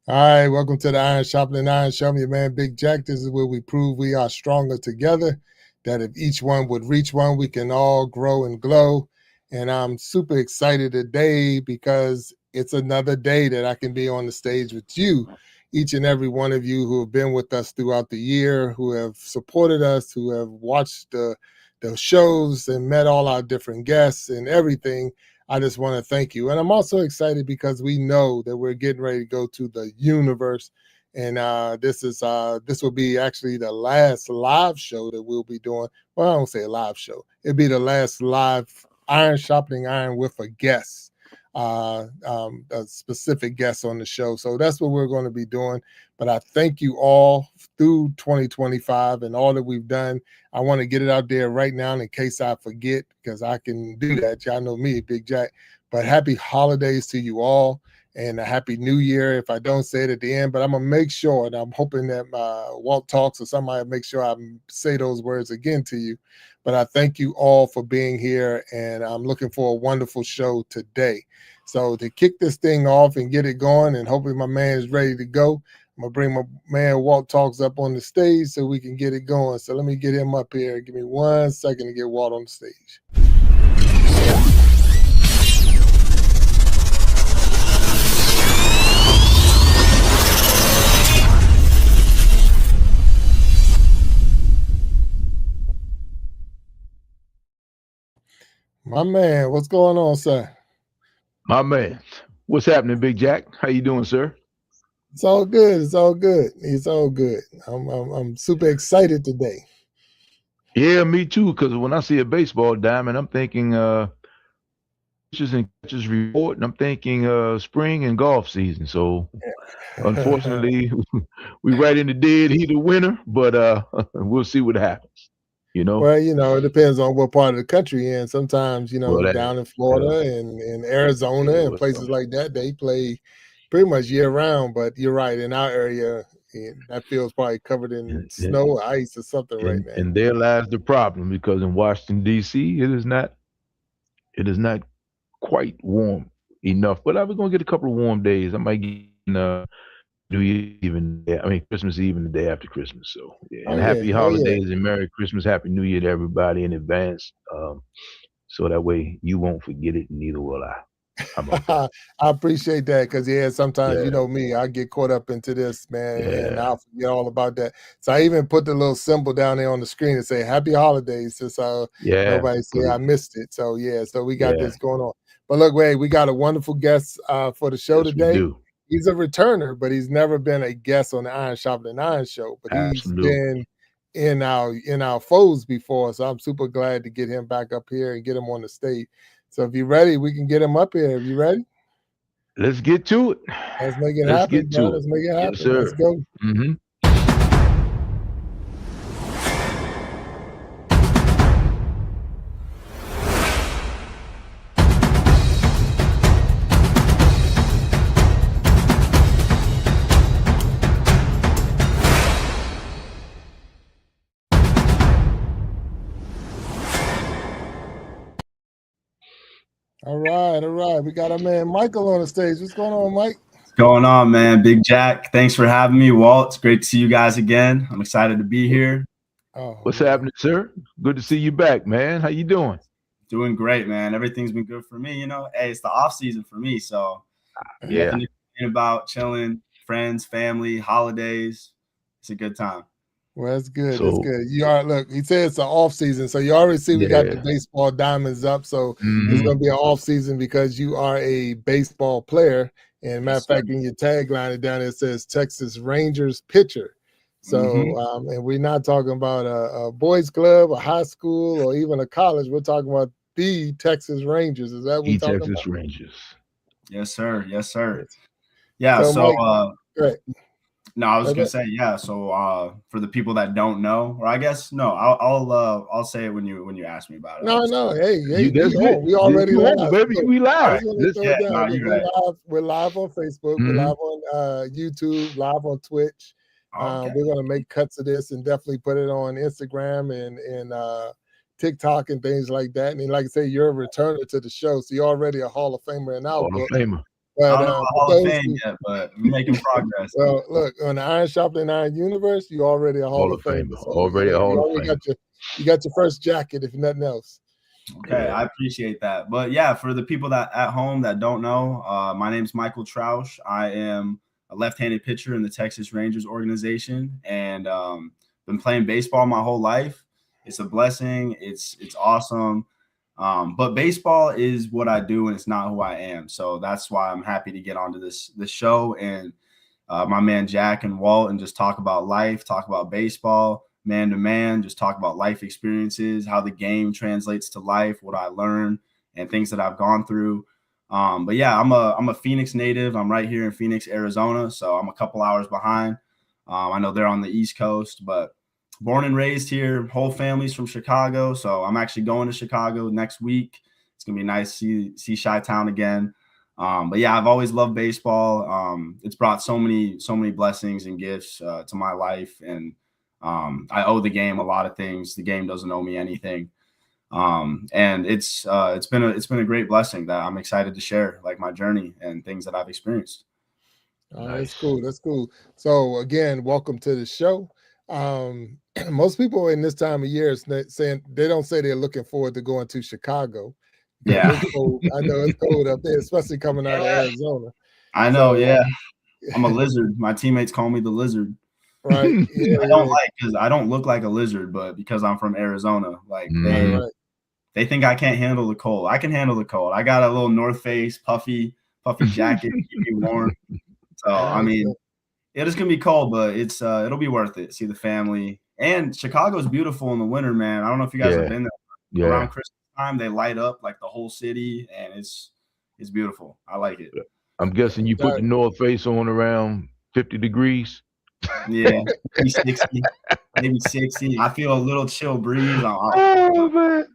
All right, welcome to the Iron Sharpening Iron Show. I'm your man, Big Jack. This is where we prove we are stronger together, that if each one would reach one, we can all grow and glow. And I'm super excited today because it's another day that I can be on the stage with you, each and every one of you who have been with us throughout the year, who have supported us, who have watched the shows and met all our different guests and everything. I just want to thank you. And I'm also excited because we know that we're getting ready to go to the universe. And this will be actually the last live show that we'll be doing. Well, I don't say a live show. It'll be the last live Iron Sharpening Iron with a guest, a specific guest on the show. So that's what we're going to be doing. But I thank you all through 2025 and all that we've done. I want to get it out there right now in case I forget, because I can do that. Y'all know me, Big Jack. But happy holidays to you all and a happy new year if I don't say it at the end. But I'm going to make sure, and I'm hoping that Walt Talks or somebody make sure I say those words again to you. But I thank you all for being here, and I'm looking for a wonderful show today. So to kick this thing off and get it going, and hopefully my man is ready to go, I'm going to bring my man Walt Talks up on the stage so we can get it going. So let me get him up here. Give me 1 second to get Walt on the stage. My man, what's going on, sir? My man, what's happening, Big Jack? How you doing, sir? It's all good. It's all good. It's all good. I'm super excited today. Yeah, me too. Because when I see a baseball diamond, I'm thinking pitchers and catchers report, and I'm thinking spring and golf season. So unfortunately, we right in the dead heat of winter, but we'll see what happens. You know. Well, it depends on what part of the country you're in. Sometimes, Well, that down in uh, Florida and Arizona yeah, and places like that, they play pretty much year round. But you're right, in our area, that field's probably covered in and, and, snow or ice or something right now. and there lies the problem because in Washington D.C. it is not quite warm enough. But I was gonna get a couple of warm days. I might get New Year's even. I mean Christmas Eve and the day after Christmas. So yeah, Oh and yeah, happy oh yeah. holidays and Merry Christmas, Happy New Year to everybody in advance. So that way you won't forget it, and neither will I. How about that? I appreciate that because sometimes Yeah, me, I get caught up into this, man, and yeah, I'll forget all about that. So I even put the little symbol down there on the screen and say "Happy Holidays," so yeah. nobody say I Please, missed it. So yeah, so we got yeah. this going on. But look, Wade, we got a wonderful guest for the show Yes, we today. do. He's a returner, but he's never been a guest on the Iron Sharpening Iron show. But he's Absolutely. been in our foes before, so I'm super glad to get him back up here and get him on the stage. So if you're ready, we can get him up here. If you ready? Let's get to it. Let's make it Let's happen, get bro. to Let's it. make it Yes, happen. Let's sir. go. Hmm. All right, all right. We got our man Michael on the stage. What's going on, Mike? Going on, man? Big Jack, thanks for having me. Walt, it's great to see you guys again. I'm excited to be here. Oh What's man. happening, sir? Good to see you back, man. How you doing? Doing great, man. Everything's been good for me. Hey, it's the off season for me, so Yeah. nothing to complain about. Chilling, friends, family, holidays. It's a good time. Well, that's good. That's So good. You are look. He said it's an off season, so you already see we got the yeah. baseball diamonds up. So it's Hmm. going to be an off season because you are a baseball player. And matter Yes, of sir. fact, in your tagline it down there it says Texas Rangers pitcher. Mm-hmm. So and we're not talking about a boys club, a high school, or even a college. We're talking about the Texas Rangers. Is that what we're The talking Texas about? Rangers. Yes, sir. Yes, sir. Yes. Yeah. So So, Mike, right. no, I was gonna say, yeah. So, for the people that don't know, or I guess no, I'll say it when you ask me about it. I'll No, just no. Hey, You we that's good. on. We already You on, live. baby. Look, We I live. just want to Let's throw yeah. it down. No, Look, you're we're right. live. We're live on Facebook. We're hmm live on YouTube. Live on Twitch. Okay. We're gonna make cuts of this and definitely put it on Instagram and TikTok and things like that. And like I say, you're a returner to the show, so you're already a Hall of Famer in our Hall of book. Famer. I But, don't know about Hall of those Fame who, yet, but we're making progress. well, look, on the Iron Sharpening Iron universe, you're already a Hall of Famer. So Already a Hall of Famer. You got your first jacket, if nothing else. Okay, yeah. I appreciate that. But yeah, for the people that at home that don't know, my name is Michael Trausch. I am a left-handed pitcher in the Texas Rangers organization, and been playing baseball my whole life. It's a blessing. It's awesome. But baseball is what I do, and it's not who I am. So that's why I'm happy to get onto this show and my man Jack and Walt, and just talk about life, talk about baseball, man to man, just talk about life experiences, how the game translates to life, what I learned, and things that I've gone through. But yeah, I'm a Phoenix native. I'm right here in Phoenix, Arizona, so I'm a couple hours behind. I know they're on the East Coast, but born and raised here. Whole family's from Chicago, so I'm actually going to Chicago next week. It's gonna be nice to see Chi-Town again. But yeah, I've always loved baseball. It's brought so many blessings and gifts to my life, and I owe the game a lot of things. The game doesn't owe me anything. And it's been a great blessing that I'm excited to share, like my journey and things that I've experienced. Nice. That's cool. That's cool. So again, welcome to the show. Most people in this time of year saying they don't say they're looking forward to going to Chicago. Yeah, it's cold. I know it's cold up there, especially coming out of Arizona. I know. So, yeah, I'm a lizard. My teammates call me the lizard. Right. Yeah, I don't like, because I don't look like a lizard, but because I'm from Arizona, like they think I can't handle the cold. I can handle the cold. I got a little North Face puffy jacket to keep me warm. So I mean, it is gonna be cold, but it's it'll be worth it. See the family, and Chicago's beautiful in the winter, man. I don't know if you guys have been there. Yeah. Around Christmas time, they light up like the whole city, and it's beautiful. I like it. I'm guessing you put the North Face on around 50 degrees. Yeah, 60, maybe 60. I feel a little chill breeze. Oh man,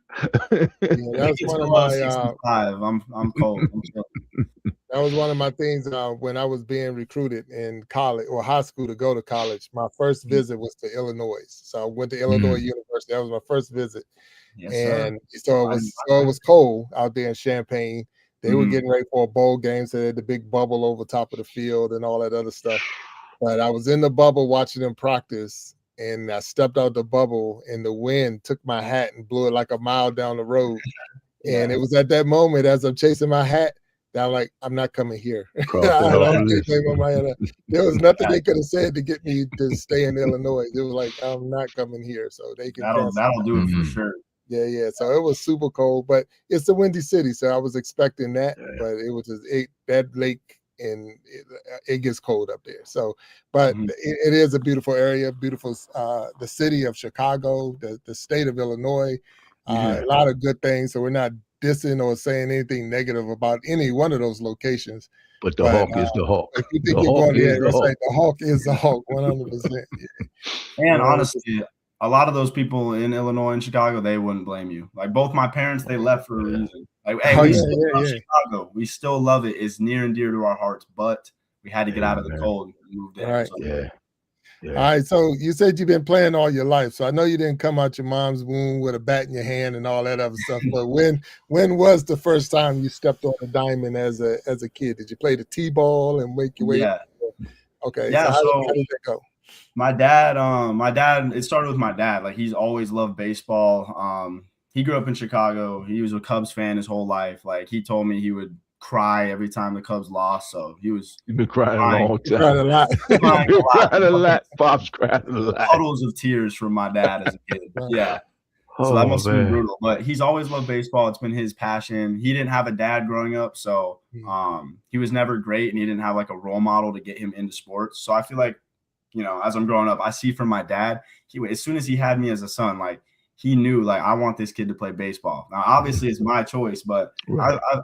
yeah, that's one of my 65. I'm cold. I'm chilling. That was one of my things when I was being recruited in college or high school to go to college. My first visit was to Illinois, so I went to Illinois University. That was my first visit, and so it was cold out there in Champaign. They were getting ready for a bowl game, so they had the big bubble over top of the field and all that other stuff. But I was in the bubble watching them practice, and I stepped out the bubble, and the wind took my hat and blew it like a mile down the road. And it was at that moment, as I'm chasing my hat, that I'm like, I'm not coming here. There was nothing they could have said to get me to stay in Illinois. It was like, I'm not coming here. So they can that'll do it for sure. Yeah. So it was super cold, but it's a windy city, so I was expecting that. But it was just that lake, and it gets cold up there. So, but it is a beautiful area, beautiful. The city of Chicago, the state of Illinois, a lot of good things. So we're not dissing or saying anything negative about any one of those locations. But the Hawk is the Hawk. If you think you're going there, that's right. The Hawk is the Hawk, 100%. And honestly, a lot of those people in Illinois and Chicago, they wouldn't blame you. Like both my parents, they left for a reason. Like, hey, we still love Chicago. We still love it. It's near and dear to our hearts, but we had to get out of the cold and move there. Right. So. All right. So you said you've been playing all your life. So I know you didn't come out your mom's womb with a bat in your hand and all that other stuff. But when was the first time you stepped on a diamond as a kid? Did you play the T-ball and make your way? Yeah. Okay. Yeah. So how did that go? My dad, it started with my dad. Like, he's always loved baseball. He grew up in Chicago. He was a Cubs fan his whole life. Like, he told me he would cry every time the Cubs lost. So you've been crying a long time. Cried a lot. Crying a lot. Pop's crying a lot. Puddles of tears from my dad as a kid. Yeah. So that must have been brutal. But he's always loved baseball. It's been his passion. He didn't have a dad growing up, so he was never great, and he didn't have like a role model to get him into sports. So I feel like, as I'm growing up, I see from my dad, as soon as he had me as a son, like, he knew, like, I want this kid to play baseball. Now, obviously, it's my choice, but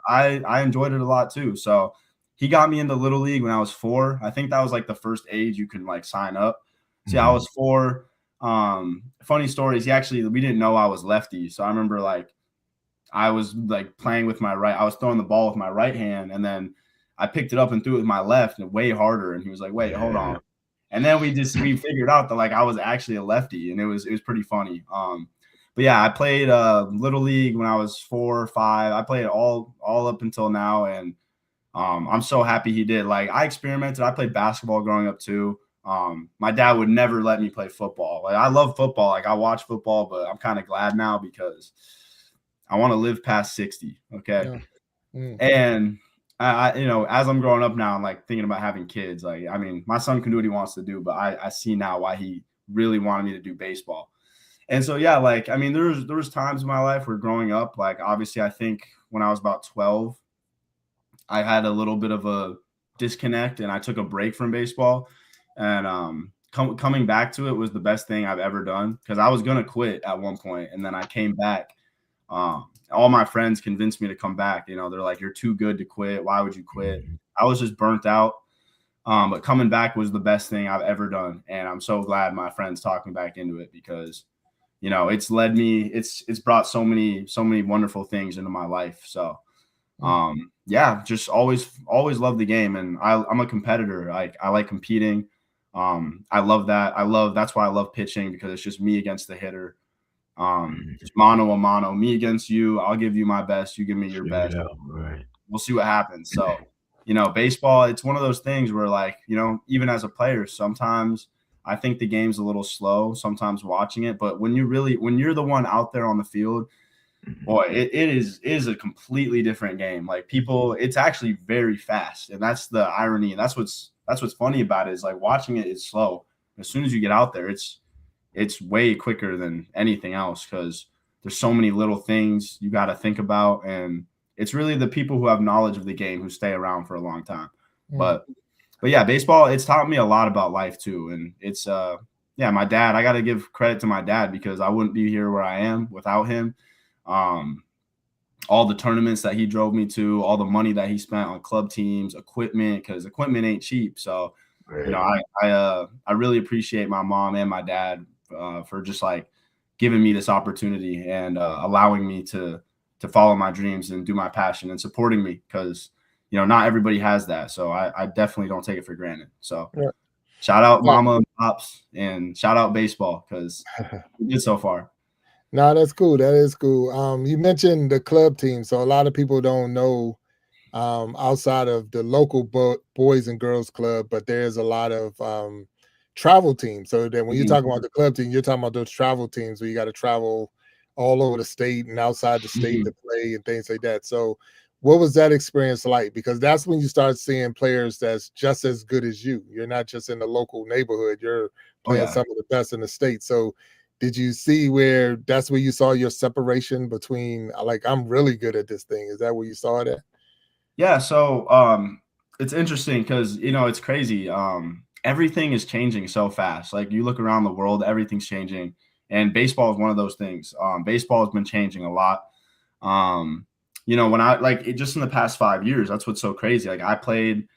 I enjoyed it a lot too. So he got me into Little League when I was 4. I think that was like the first age you can like sign up. See, I was 4. Funny stories. We didn't know I was lefty. So I remember, like, I was like playing with my right. I was throwing the ball with my right hand, and then I picked it up and threw it with my left, and way harder. And he was like, "Wait, hold on." And then we figured out that, like, I was actually a lefty, and it was pretty funny. But yeah, I played Little League when I was 4 or 5. I played all up until now, and I'm so happy he did. Like, I experimented. I played basketball growing up too. My dad would never let me play football. Like, I love football. Like, I watch football, but I'm kind of glad now because I want to live past 60. Okay. Yeah. And I, you know, as I'm growing up now, I'm like thinking about having kids. Like, I mean, my son can do what he wants to do, but I see now why he really wanted me to do baseball. And so, yeah, like, I mean, there was times in my life where growing up, like, obviously, I think when I was about 12, I had a little bit of a disconnect and I took a break from baseball. And coming back to it was the best thing I've ever done because I was going to quit at one point, and then I came back. All my friends convinced me to come back. You know, they're like, "You're too good to quit. Why would you quit?" I was just burnt out. But coming back was the best thing I've ever done, and I'm so glad my friends talked me back into it because, you know, it's led me. It's brought so many wonderful things into my life. So, yeah, just always love the game, and I'm a competitor. I like competing. I love that. That's why I love pitching because it's just me against the hitter. Just mano a mano, me against you. I'll give you my best. You give me your best. Yeah, right. We'll see what happens. So, you know, baseball, it's one of those things where, like, you know, even as a player, sometimes I think the game's a little slow, sometimes watching it. But when you're the one out there on the field, boy, it is a completely different game. Like, people, it's actually very fast. And that's the irony. And that's what's funny about it is, like, watching it is slow. As soon as you get out there, it's way quicker than anything else because there's so many little things you got to think about. And it's really the people who have knowledge of the game who stay around for a long time. But yeah, baseball, it's taught me a lot about life too. And it's, yeah, my dad, I got to give credit to my dad because I wouldn't be here where I am without him. All the tournaments that he drove me to, all the money that he spent on club teams, equipment, because equipment ain't cheap. So, you know, I really appreciate my mom and my dad for just like giving me this opportunity and allowing me to follow my dreams and do my passion and supporting me because, you know, not everybody has that. So I definitely don't take it for granted. So shout out mama and pops and shout out baseball because we did so far. No, that's cool. That is cool. You mentioned the club team. So a lot of people don't know outside of the local boys and girls club, but there's a lot of travel teams. So then when you're talking about the club team, you're talking about those travel teams where you got to travel all over the state and outside the state to play and things like that. So what was that experience like? Because that's when you start seeing players that's just as good as you. You're not just in the local neighborhood. You're playing some of the best in the state. So did you see where that's where you saw your separation between, like, I'm really good at this thing? Is that where you saw it at? Yeah. So it's interesting because, you know, it's crazy. Everything is changing so fast. Like, you look around the world, everything's changing. And baseball is one of those things. Baseball has been changing a lot. You know, when just in the past 5 years, that's what's so crazy. Like, I played,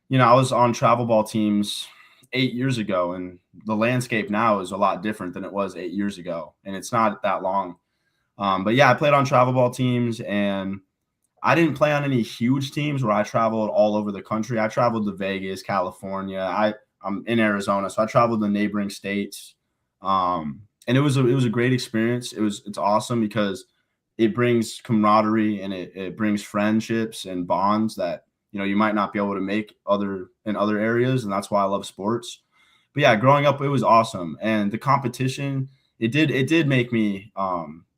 you know, I was on travel ball teams 8 years ago, and the landscape now is a lot different than it was 8 years ago. And it's not that long. But yeah, I played on travel ball teams, and I didn't play on any huge teams where I traveled all over the country. I traveled to Vegas, California. I'm in Arizona, so I traveled to neighboring states. And it was a great experience. It's awesome because it brings camaraderie and it brings friendships and bonds that, you know, you might not be able to make in other areas. And that's why I love sports. But yeah, growing up, it was awesome. And the competition, it did make me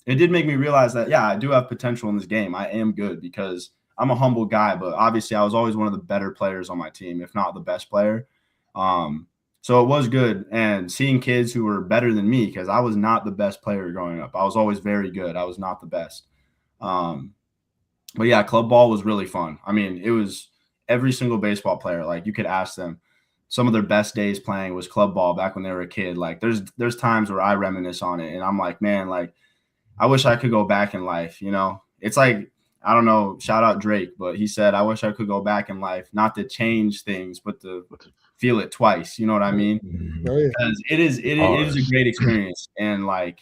realize that, yeah, I do have potential in this game. I am good because I'm a humble guy, but obviously I was always one of the better players on my team, if not the best player. So it was good. And seeing kids who were better than me, because I was not the best player growing up. I was always very good. I was not the best. But yeah, club ball was really fun. I mean, it was every single baseball player. Like, you could ask them, some of their best days playing was club ball back when they were a kid. Like, there's times where I reminisce on it and I'm like, man, like, I wish I could go back in life. You know, it's like, I don't know, shout out Drake, but he said, I wish I could go back in life, not to change things, but to feel it twice. You know what I mean? Because it is a great experience. And like,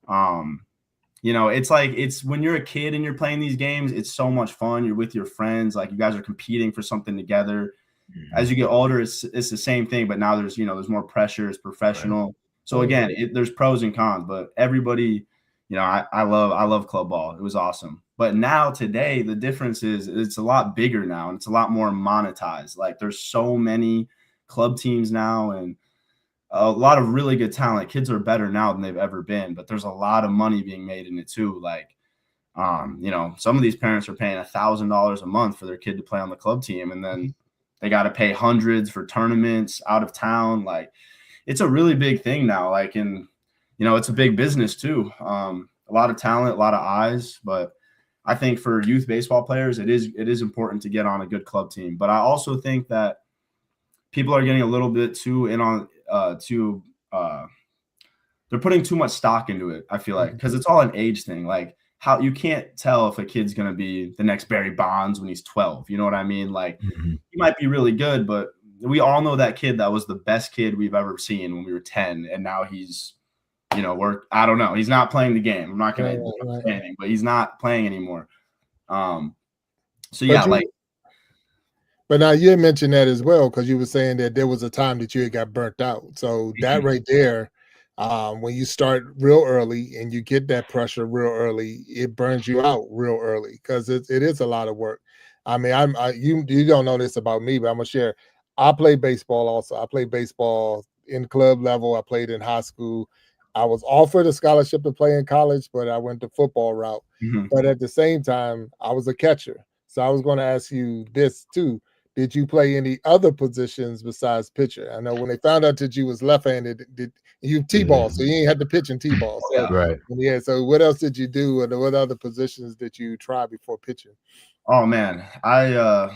you know, it's like, it's when you're a kid and you're playing these games, it's so much fun. You're with your friends, like, you guys are competing for something together. As you get older, it's the same thing, but now there's more pressure. It's professional. So again, there's pros and cons, but everybody, you know, I love club ball. It was awesome. But now today, the difference is it's a lot bigger now and it's a lot more monetized. Like there's so many club teams now and a lot of really good talent. Kids are better now than they've ever been, but there's a lot of money being made in it too. Like, you know, some of these parents are paying $1,000 a month for their kid to play on the club team, and then they got to pay hundreds for tournaments out of town. Like, it's a really big thing now. Like, and you know, it's a big business too. A lot of talent, a lot of eyes, but I think for youth baseball players, it is important to get on a good club team. But I also think that people are getting a little bit too in on they're putting too much stock into it. I feel like because it's all an age thing. Like how you can't tell if a kid's gonna be the next Barry Bonds when he's 12. You know what I mean? Like he might be really good, but we all know that kid that was the best kid we've ever seen when we were 10, and now he's, you know, I don't know. He's not playing the game. I'm not going to say anything, but he's not playing anymore. So yeah, but now you had mentioned that as well, because you were saying that there was a time that you had got burnt out. So that right there, when you start real early and you get that pressure real early, it burns you out real early because it is a lot of work. I mean, you don't know this about me, but I'm gonna share. I played baseball also. I played baseball in club level. I played in high school. I was offered a scholarship to play in college, but I went the football route. But at the same time, I was a catcher. So I was going to ask you this too. Did you play any other positions besides pitcher? I know when they found out that you was left-handed, you T-ball, so you ain't had to pitch in T-ball. So, right. Yeah. So what else did you do, or what other positions did you try before pitching? Oh man, I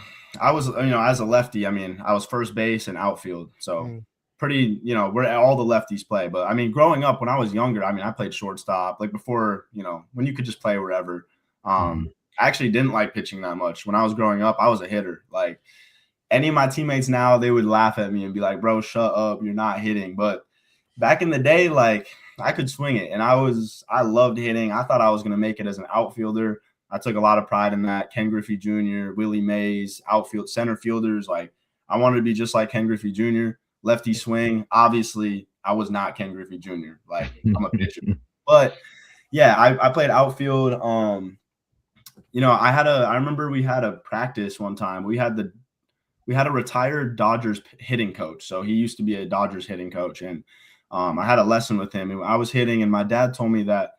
was, you know, as a lefty, I mean, I was first base and outfield. So pretty, you know, where all the lefties play. But I mean, growing up when I was younger, I mean, I played shortstop, like before, you know, when you could just play wherever. I actually didn't like pitching that much. When I was growing up, I was a hitter. Like any of my teammates now, they would laugh at me and be like, bro, shut up, you're not hitting. But back in the day, like I could swing it, and I loved hitting. I thought I was going to make it as an outfielder. I took a lot of pride in that. Ken Griffey Jr., Willie Mays, outfield center fielders. Like I wanted to be just like Ken Griffey Jr., lefty swing. Obviously, I was not Ken Griffey Jr. Like I'm a pitcher. But yeah, I played outfield. You know, I remember we had a practice one time. We had a retired Dodgers hitting coach. So he used to be a Dodgers hitting coach. And I had a lesson with him. And I was hitting, and my dad told me that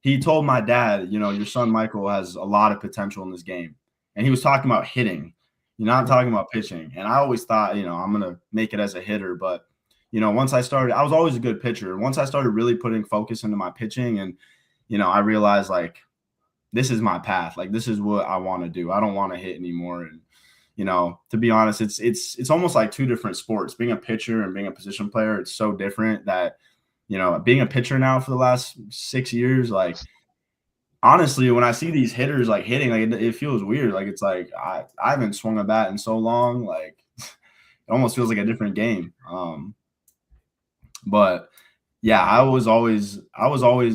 he told my dad, you know, your son Michael has a lot of potential in this game. And he was talking about hitting. You're not talking about pitching. And I always thought, you know, I'm going to make it as a hitter. But, you know, once I started, I was always a good pitcher. Once I started really putting focus into my pitching, and, you know, I realized like, this is my path. Like, this is what I want to do. I don't want to hit anymore. And, you know, to be honest, it's almost like two different sports. Being a pitcher and being a position player, it's so different that, you know, being a pitcher now for the last 6 years, like, honestly, when I see these hitters like hitting, like it feels weird. Like it's like I haven't swung a bat in so long. Like it almost feels like a different game. But yeah, I was always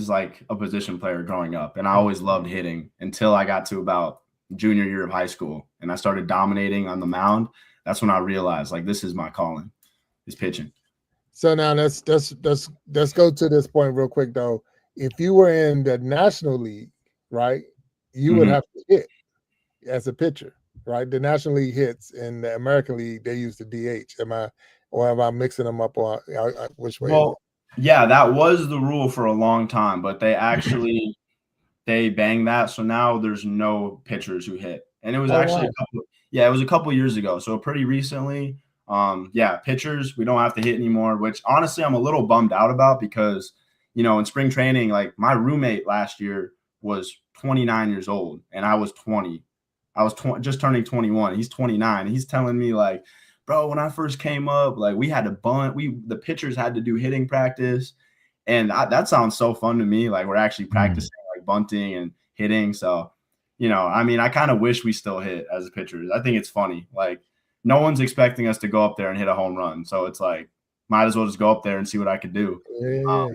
like a position player growing up, and I always loved hitting until I got to about junior year of high school, and I started dominating on the mound. That's when I realized like this is my calling, is pitching. So now let's go to this point real quick though. If you were in the National League, right, you would have to hit as a pitcher, right? The National League hits, in the American League they use the DH. Am I mixing them up, or which way? Well, yeah, that was the rule for a long time, but they actually they banged that, so now there's no pitchers who hit, and it was it was a couple years ago, so pretty recently. Pitchers, we don't have to hit anymore, which honestly I'm a little bummed out about because, you know, in spring training, like my roommate last year was 29 years old and I was 20. I was just turning 21. He's 29. He's telling me like, bro, when I first came up, like we had to bunt. The pitchers had to do hitting practice. And that sounds so fun to me. Like we're actually practicing like bunting and hitting. So, you know, I mean, I kind of wish we still hit as pitchers. I think it's funny. Like, no one's expecting us to go up there and hit a home run. So it's like, might as well just go up there and see what I could do. Yeah.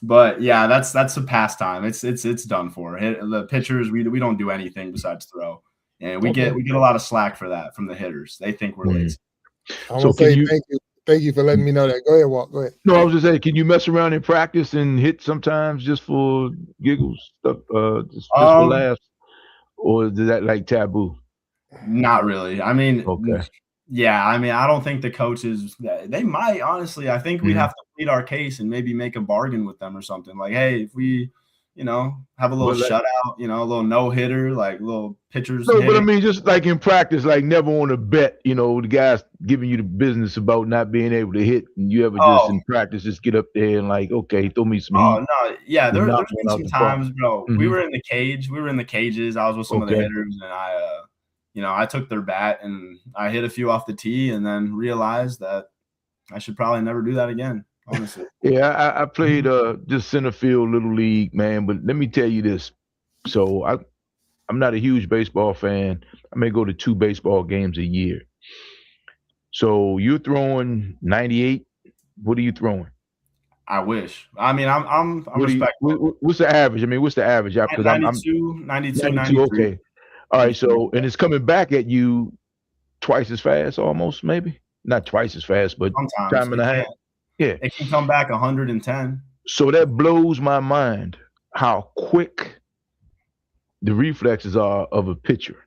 But yeah, that's a pastime. It's done for. The pitchers, we don't do anything besides throw. And we get a lot of slack for that from the hitters. They think we're lazy. I want to say thank you for letting me know that. Go ahead, Walt. Go ahead. No, I was just saying, can you mess around in practice and hit sometimes just for giggles, stuff, just for laughs? or is that like taboo? Not really. I mean, Okay. yeah, I mean, I don't think the coaches, they might, honestly. I think we'd have to plead our case and maybe make a bargain with them or something. Like, hey, if we, have a little shutout, a little no-hitter, like little pitchers No, but I hitting. mean, just like in practice, like never on a bet, the guys giving you the business about not being able to hit, and you ever just in practice just get up there and like, okay, throw me some heat. Oh, no, yeah, there's knock been one out some the park. times, bro. We were in the cage. We were in the cages. I was with some of the hitters, and I took their bat and I hit a few off the tee, and then realized that I should probably never do that again, honestly. Yeah, I played just center field little league, man. But let me tell you this. So I'm not a huge baseball fan. I may go to 2 baseball games a year. So you're throwing 98. What are you throwing? I wish. I mean, I'm respectful. What's the average? I mean, what's the average? Because 92, 93. Okay. All right. So, and it's coming back at you twice as fast, almost, maybe not twice as fast, but sometimes time and a half. Yeah. It can come back 110. So that blows my mind how quick the reflexes are of a pitcher.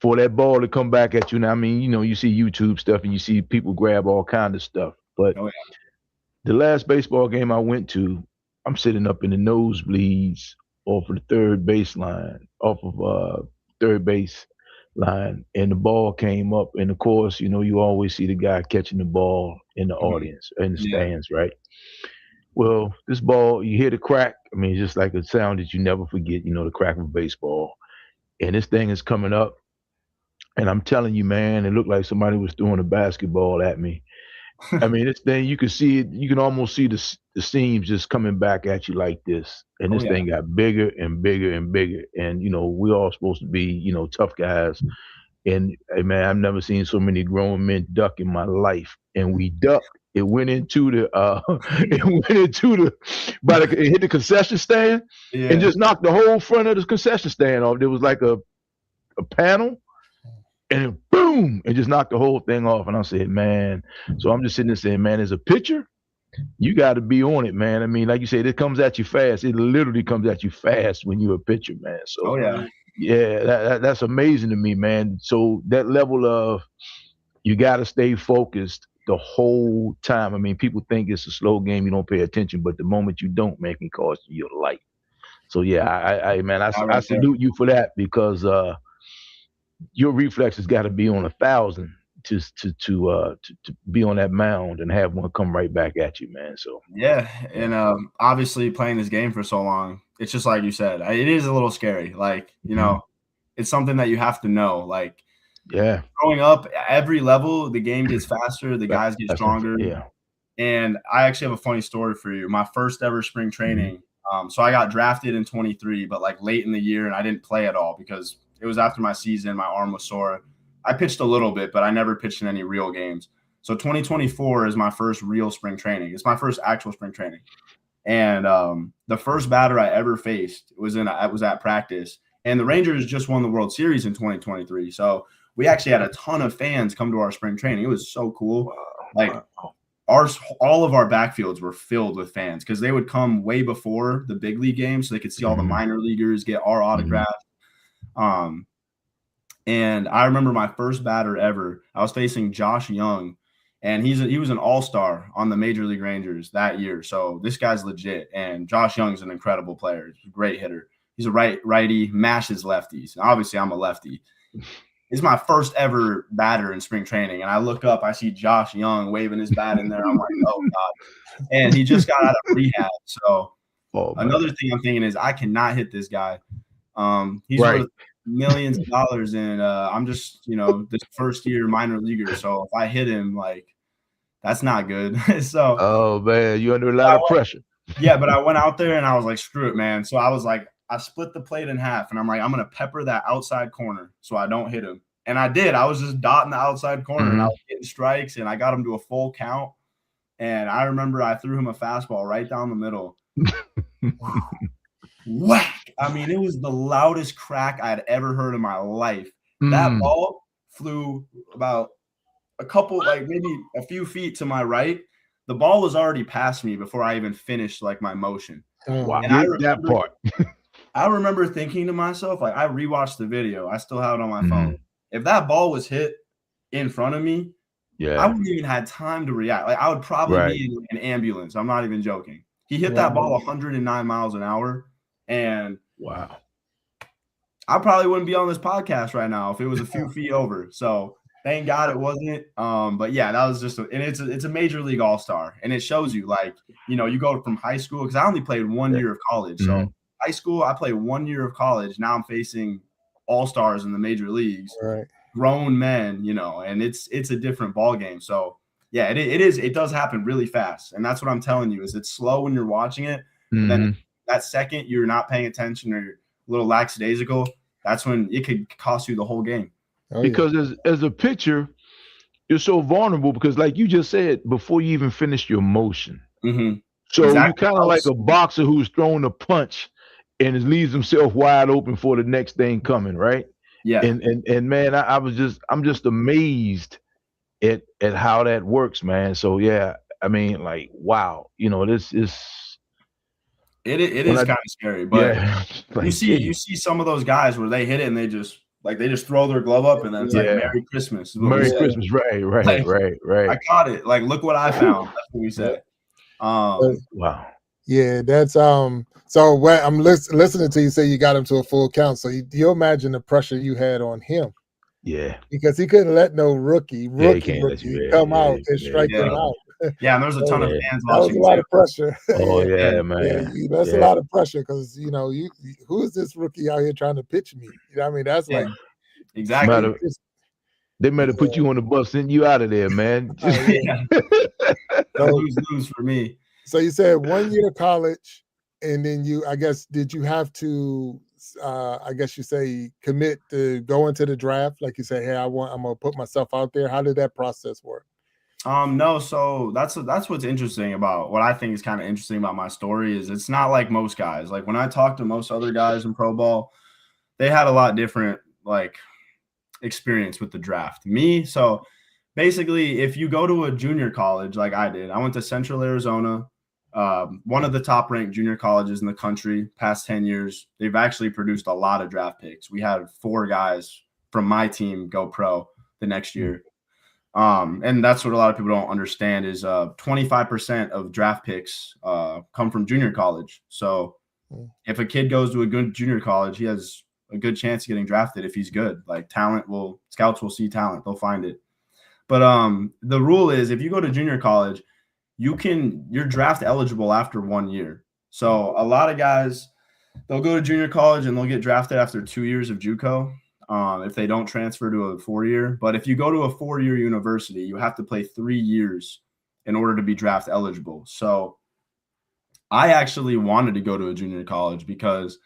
For that ball to come back at you. Now, I mean, you see YouTube stuff and you see people grab all kinds of stuff. But the last baseball game I went to, I'm sitting up in the nosebleeds off of the third base line, and the ball came up. And of course, you always see the guy catching the ball in the audience, in the stands, right? Well, this ball, you hear the crack. I mean, it's just like a sound that you never forget, the crack of baseball. And this thing is coming up. And I'm telling you, man, it looked like somebody was throwing a basketball at me. I mean, this thing, you can see it. You can almost see the seams just coming back at you like this. And this thing got bigger and bigger and bigger. And, we're all supposed to be, tough guys. And, hey, man, I've never seen so many grown men duck in my life. And we ducked. It went into the, it hit the concession stand and just knocked the whole front of the concession stand off. There was like a panel. And then boom, and just knocked the whole thing off. And I said, man, so I'm just sitting there saying, man, as a pitcher, you got to be on it, man. I mean, like you said, it comes at you fast. It literally comes at you fast when you're a pitcher, man. So, that's amazing to me, man. So that level of you got to stay focused the whole time. I mean, people think it's a slow game. You don't pay attention, but the moment you don't, man, can cost you your life. So, I salute you for that because your reflexes got to be on 1,000 to be on that mound and have one come right back at you, man. So and obviously playing this game for so long, it's just like you said, it is a little scary. Like it's something that you have to know. Like growing up, every level the game gets faster, the guys get stronger. And I actually have a funny story for you. My first ever spring training. So I got drafted in 23, but like late in the year, and I didn't play at all because it was after my season. My arm was sore. I pitched a little bit, but I never pitched in any real games. So 2024 is my first real spring training. It's my first actual spring training. And the first batter I ever faced was at practice. And the Rangers just won the World Series in 2023. So we actually had a ton of fans come to our spring training. It was so cool. All of our backfields were filled with fans because they would come way before the big league game so they could see all the minor leaguers, get our autographs. And I remember my first batter ever, I was facing Josh Young, and he was an all-star on the Major League Rangers that year. So this guy's legit. And Josh Young's an incredible player. He's a great hitter. He's a righty, mashes lefties. And obviously I'm a lefty. It's my first ever batter in spring training. And I look up, I see Josh Young waving his bat in there. I'm like, oh God. And he just got out of rehab. So another thing I'm thinking is I cannot hit this guy. He's worth millions of dollars, and I'm just, this first year minor leaguer. So if I hit him, like, that's not good. So, oh man, you're under a lot of pressure. Yeah, but I went out there and I was like, screw it, man. So I was like, I split the plate in half, and I'm like, I'm gonna pepper that outside corner so I don't hit him. And I did. I was just dotting the outside corner, and I was getting strikes, and I got him to a full count. And I remember I threw him a fastball right down the middle. Whack! I mean, it was the loudest crack I had ever heard in my life. That ball flew about maybe a few feet to my right. The ball was already past me before I even finished like my motion. Wow, and I I remember thinking to myself, like, I rewatched the video. I still have it on my Mhm. phone. If that ball was hit in front of me, I Yeah. wouldn't even had time to react. Like, I would probably Right. be in an ambulance. I'm not even joking. He hit Right. that ball 109 miles an hour, and Wow. I probably wouldn't be on this podcast right now if it was a few feet over. So thank God it wasn't. But yeah, that was just and it's a major league all-star, and it shows you, like, you know, you go from high school, because I only played 1 year of college. So Mhm. high school, I played 1 year of college. Now I'm facing all-stars in the major leagues, Right. grown men, you know, and it's a different ball game. So yeah, it does happen really fast. And that's what I'm telling you, is it's slow when you're watching it, but then Mhm. that second you're not paying attention or you're a little lackadaisical, that's when it could cost you the whole game. Oh, yeah. Because as a pitcher, you're so vulnerable because, like you just said, before you even finish your motion. Mhm. So Exactly. you're kind of like a boxer who's thrown a punch and leaves himself wide open for the next thing coming, right? Yeah. And man, I'm just amazed at how that works, man. So yeah, I mean, like, wow, you know, this is It is when kind of scary, but yeah, you like, see geez. some of those guys where they hit it and they just throw their glove up, and then it's like, Yeah. Merry Christmas is what we Merry say. Christmas, right, Like, right. I caught it. Like, look what I found. That's what we say. Wow. Yeah, that's so when I'm listening to you say you got him to a full count, so you imagine the pressure you had on him, Yeah. because he couldn't let no rookie can't let you come out and strike him yeah. out. Yeah, and there's a ton of Yeah. fans That was a watching lot too. of pressure. Oh Yeah. yeah, man. That's a Yeah. lot of pressure, because you know who is this rookie out here trying to pitch me? You know what I mean? That's Yeah. like Exactly. Matter, they might have put you on the bus, sent you out of there, man. Yeah. So, Lose for me. so you said 1 year college, and then I guess, did you have to I guess you say commit to go into the draft? Like you say, hey, I'm gonna put myself out there. How did that process work? No, so that's what's interesting about what I think is kind of interesting about my story is it's not like most guys. Like, when I talk to most other guys in pro ball, they had a lot different, like, experience with the draft. Me, so basically, if you go to a junior college like I did, I went to Central Arizona, one of the top ranked junior colleges in the country. Past 10 years, they've actually produced a lot of draft picks. We had 4 guys from my team go pro the next year. And that's what a lot of people don't understand is 25% of draft picks come from junior college. So if a kid goes to a good junior college, he has a good chance of getting drafted if he's good. Like, scouts will see talent, they'll find it. But the rule is, if you go to junior college, you're draft eligible after 1 year. So a lot of guys, they'll go to junior college and they'll get drafted after 2 years of JUCO. If they don't transfer to a 4-year. But if you go to a 4-year university, you have to play 3 years in order to be draft eligible. So I actually wanted to go to a junior college because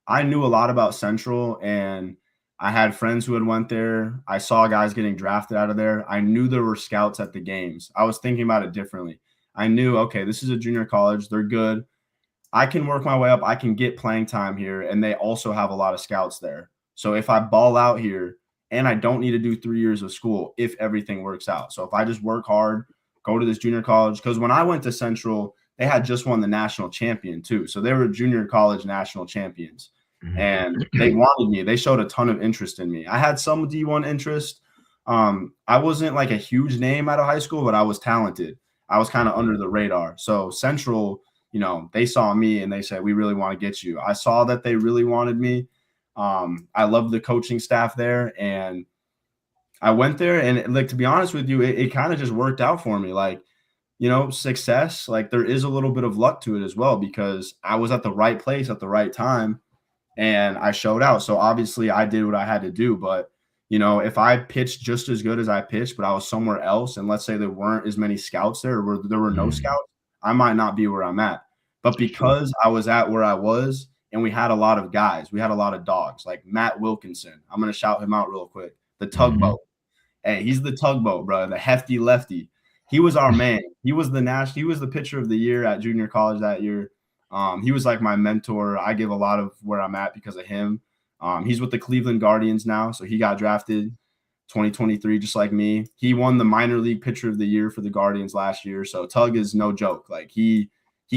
I knew a lot about Central, and I had friends who had went there. I saw guys getting drafted out of there. I knew there were scouts at the games. I was thinking about it differently. I knew, okay, this is a junior college. They're good. I can work my way up. I can get playing time here. And they also have a lot of scouts there. So if I ball out here, and I don't need to do 3 years of school if everything works out. So if I just work hard, go to this junior college, because when I went to Central, they had just won the national champion too. So they were junior college national champions. And they wanted me. They showed a ton of interest in me. I had some D1 interest. I wasn't like a huge name out of high school, but I was talented. I was kind of under the radar. So Central, you know, they saw me and they said, we really want to get you. I saw that they really wanted me. I loved the coaching staff there, and I went there, and, like, to be honest with you, it kind of just worked out for me. Like, you know, success, like, there is a little bit of luck to it as well, because I was at the right place at the right time and I showed out. So obviously I did what I had to do. But, you know, if I pitched just as good as I pitched, but I was somewhere else, and let's say there weren't as many scouts there, or there were no scouts, I might not be where I'm at. But because I was at where I was, and we had a lot of guys, we had a lot of dogs, like Matt Wilkinson. I'm going to shout him out real quick. The tugboat. Hey, he's the tugboat, bro. The hefty lefty. He was our man. He was the pitcher of the year at junior college that year. He was like my mentor. I give a lot of where I'm at because of him. He's with the Cleveland Guardians now, so he got drafted 2023 just like me. He won the minor league pitcher of the year for the Guardians last year. So Tug is no joke. Like, he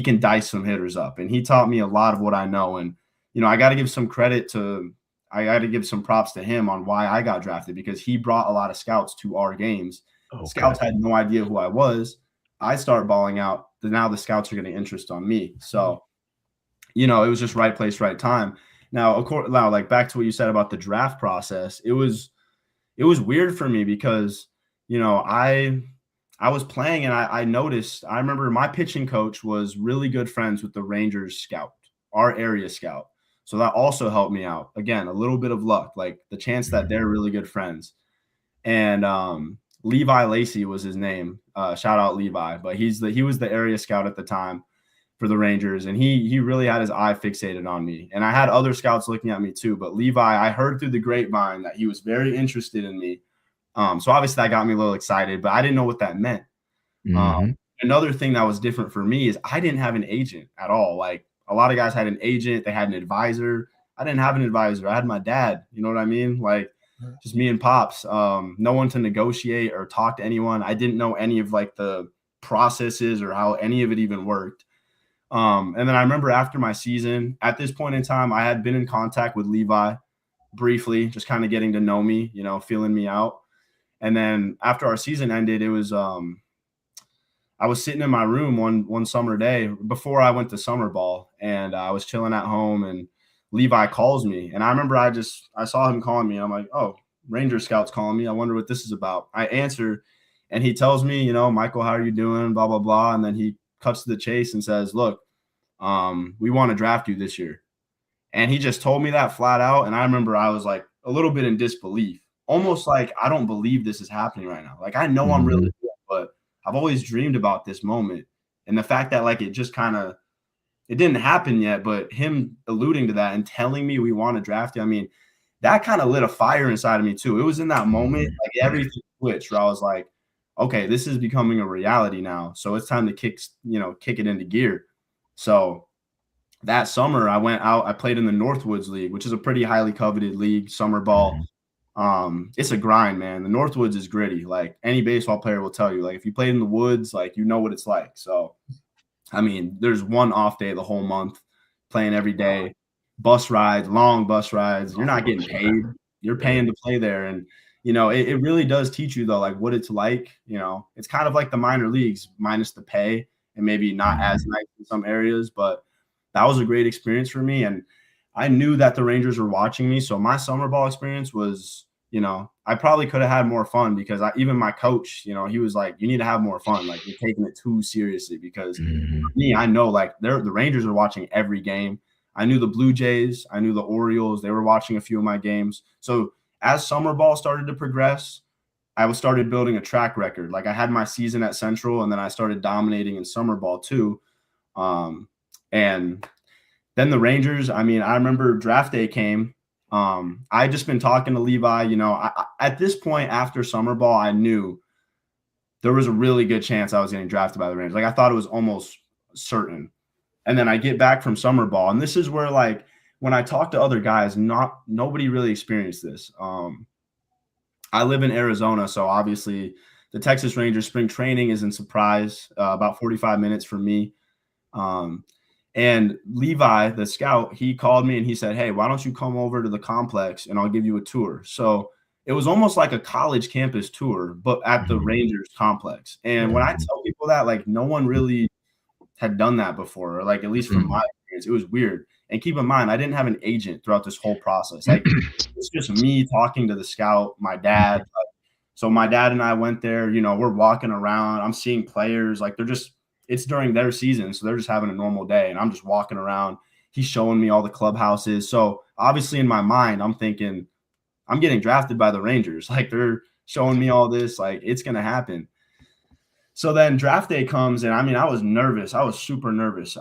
can dice some hitters up, and he taught me a lot of what I know. And, I got to give some props to him on why I got drafted, because he brought a lot of scouts to our games. Okay. Scouts had no idea who I was. I start balling out. Now the scouts are getting interest on me. So, it was just right place, right time. Now, of course, like back to what you said about the draft process, it was weird for me because, I was playing and I noticed, I remember my pitching coach was really good friends with the Rangers scout, our area scout. So that also helped me out. Again, a little bit of luck, like the chance that they're really good friends. And Levi Lacey was his name. Shout out Levi, but he was the area scout at the time for the Rangers, and he really had his eye fixated on me. And I had other scouts looking at me too, but Levi, I heard through the grapevine that he was very interested in me. So obviously that got me a little excited, but I didn't know what that meant. Another thing that was different for me is I didn't have an agent at all. Like a lot of guys had an agent, they had an advisor. I didn't have an advisor. I had my dad. You know what I mean? Like just me and Pops. No one to negotiate or talk to anyone. I didn't know any of like the processes or how any of it even worked. And then I remember after my season, at this point in time, I had been in contact with Levi briefly, just kind of getting to know me, feeling me out. And then after our season ended, it was I was sitting in my room one summer day before I went to summer ball, and I was chilling at home, and Levi calls me. And I remember I saw him calling me. And I'm like, oh, Ranger Scout's calling me. I wonder what this is about. I answer, and he tells me, Michael, how are you doing? Blah, blah, blah. And then he cuts to the chase and says, look, we want to draft you this year. And he just told me that flat out. And I remember I was like a little bit in disbelief, almost like I don't believe this is happening right now. Like I know I'm really good, but I've always dreamed about this moment. And the fact that like it just it didn't happen yet, but him alluding to that and telling me we want to draft you, I mean, that kind of lit a fire inside of me too. It was in that moment, like everything switched where I was like, okay, this is becoming a reality now. So it's time to kick it into gear. So that summer I went out, I played in the Northwoods League, which is a pretty highly coveted league, summer ball. It's a grind, man. The Northwoods is gritty. Like any baseball player will tell you, like if you played in the woods, like you know what it's like. So, I mean, there's one off day the whole month, playing every day, bus rides, long bus rides. You're not getting paid. You're paying to play there. And, it really does teach you though, like what it's like, it's kind of like the minor leagues minus the pay and maybe not as nice in some areas, but that was a great experience for me. And I knew that the Rangers were watching me. So my summer ball experience was, I probably could have had more fun because even my coach, he was like, you need to have more fun. Like you're taking it too seriously because me, I know like the Rangers are watching every game. I knew the Blue Jays. I knew the Orioles. They were watching a few of my games. So as summer ball started to progress, I started building a track record. Like I had my season at Central and then I started dominating in summer ball too. And then the Rangers, I mean, I remember draft day came. I just been talking to Levi, at this point after summer ball, I knew there was a really good chance I was getting drafted by the Rangers. Like I thought it was almost certain. And then I get back from summer ball. And this is where like, when I talk to other guys, nobody really experienced this. I live in Arizona. So obviously the Texas Rangers spring training isn't surprise, about 45 minutes from me. And Levi, the scout, he called me and he said, hey, why don't you come over to the complex and I'll give you a tour. So it was almost like a college campus tour, but at the Rangers complex. And when I tell people that, like no one really had done that before, or like at least from my experience, it was weird. And keep in mind, I didn't have an agent throughout this whole process. Like it's just me talking to the scout, my dad. So my dad and I went there, we're walking around. I'm seeing players like it's during their season. So they're just having a normal day and I'm just walking around. He's showing me all the clubhouses. So obviously in my mind, I'm thinking I'm getting drafted by the Rangers. Like they're showing me all this, like it's going to happen. So then draft day comes and I mean, I was nervous. I was super nervous.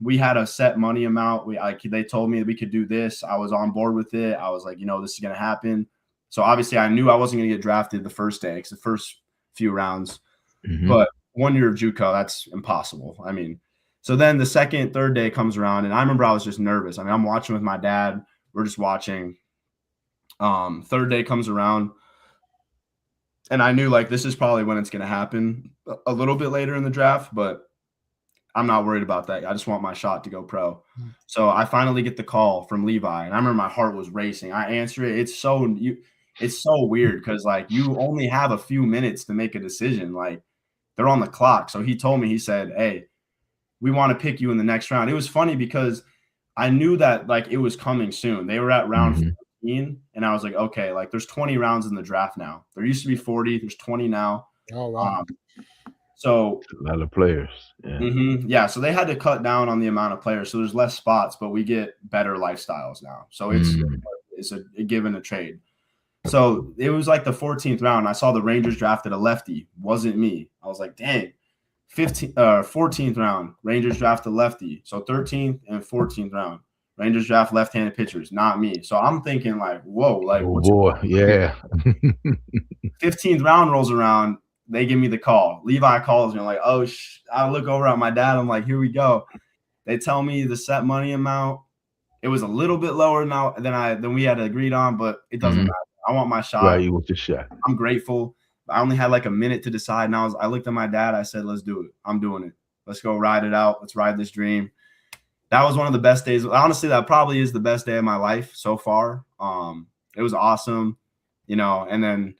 We had a set money amount. They told me that we could do this. I was on board with it. I was like, this is going to happen. So obviously I knew I wasn't going to get drafted the first day. It's the first few rounds, but 1 year of JUCO, that's impossible. I mean, so then the second, third day comes around and I remember I was just nervous. I mean, I'm watching with my dad. We're just watching. Third day comes around and I knew like, this is probably when it's going to happen a little bit later in the draft, but I'm not worried about that. I just want my shot to go pro. So I finally get the call from Levi, and I remember my heart was racing. I answer it. It's so weird because like you only have a few minutes to make a decision. Like they're on the clock. So he told me, he said, "Hey, we want to pick you in the next round." It was funny because I knew that like it was coming soon. They were at round 14, and I was like, okay, like there's 20 rounds in the draft now. There used to be 40. There's 20 now. Oh, wow. So a lot of players. Yeah. So they had to cut down on the amount of players. So there's less spots, but we get better lifestyles now. So it's a give and a trade. So it was like the 14th round. I saw the Rangers drafted a lefty. Wasn't me. I was like, dang. 14th round, Rangers draft a lefty. So 13th and 14th round, Rangers draft left-handed pitchers. Not me. So I'm thinking like, whoa, like oh boy, yeah. 15th round rolls around. They give me the call. Levi calls me. I'm like, oh, I look over at my dad. I'm like, here we go. They tell me the set money amount. It was a little bit lower now than we had agreed on, but it doesn't matter. I want my shot. Right, you want your shot. I'm grateful. I only had like a minute to decide. And I looked at my dad. I said, let's do it. I'm doing it. Let's go ride it out. Let's ride this dream. That was one of the best days. Honestly, that probably is the best day of my life so far. It was awesome, and then,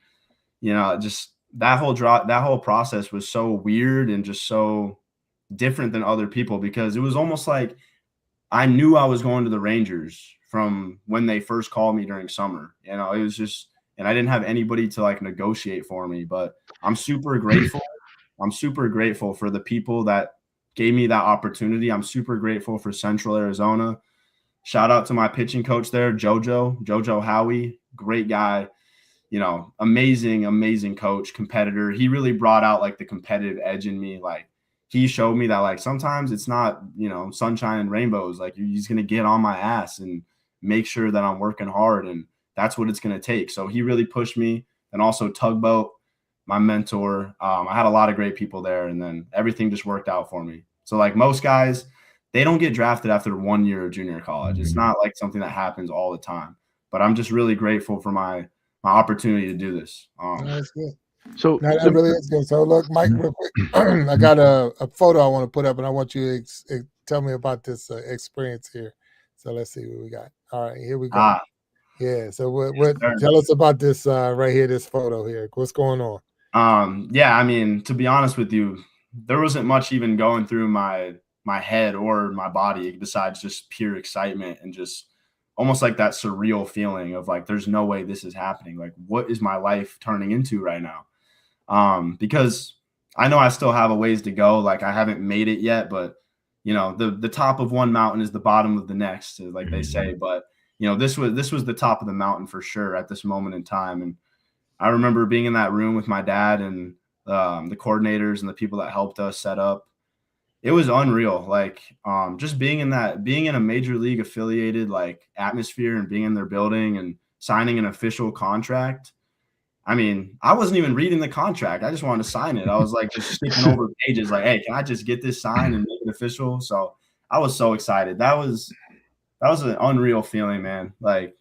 just that whole process was so weird and just so different than other people because it was almost like I knew I was going to the Rangers from when they first called me during summer. It was just, and I didn't have anybody to like negotiate for me, but I'm super grateful. I'm super grateful for the people that gave me that opportunity. I'm super grateful for Central Arizona. Shout out to my pitching coach there, Jojo Howie, great guy, amazing coach, competitor. He really brought out like the competitive edge in me. Like he showed me that like sometimes it's not, sunshine and rainbows. Like he's going to get on my ass and make sure that I'm working hard. And that's what it's going to take. So he really pushed me. And also Tugboat, my mentor. I had a lot of great people there, and then everything just worked out for me. So like most guys, they don't get drafted after 1 year of junior college. It's not like something that happens all the time, but I'm just really grateful for my opportunity to do this. That's good. So that really is good. So look, Mike, real quick, I got a photo I want to put up, and I want you to tell me about this experience here. So let's see what we got. All right, here we go. Yeah. So what tell us about this right here, this photo here. What's going on? Yeah, I mean, to be honest with you, there wasn't much even going through my head or my body besides just pure excitement and just almost like that surreal feeling of like, there's no way this is happening. Like, what is my life turning into right now? Because I know I still have a ways to go. Like I haven't made it yet, but the top of one mountain is the bottom of the next, like they say. But this was the top of the mountain for sure at this moment in time. And I remember being in that room with my dad and the coordinators and the people that helped us set up. It was unreal. Like just being in a major league affiliated like atmosphere and being in their building and signing an official contract. I mean, I wasn't even reading the contract. I just wanted to sign it. I was like just skipping over pages like, hey, can I just get this signed and make it official? So I was so excited. That was an unreal feeling, man. Like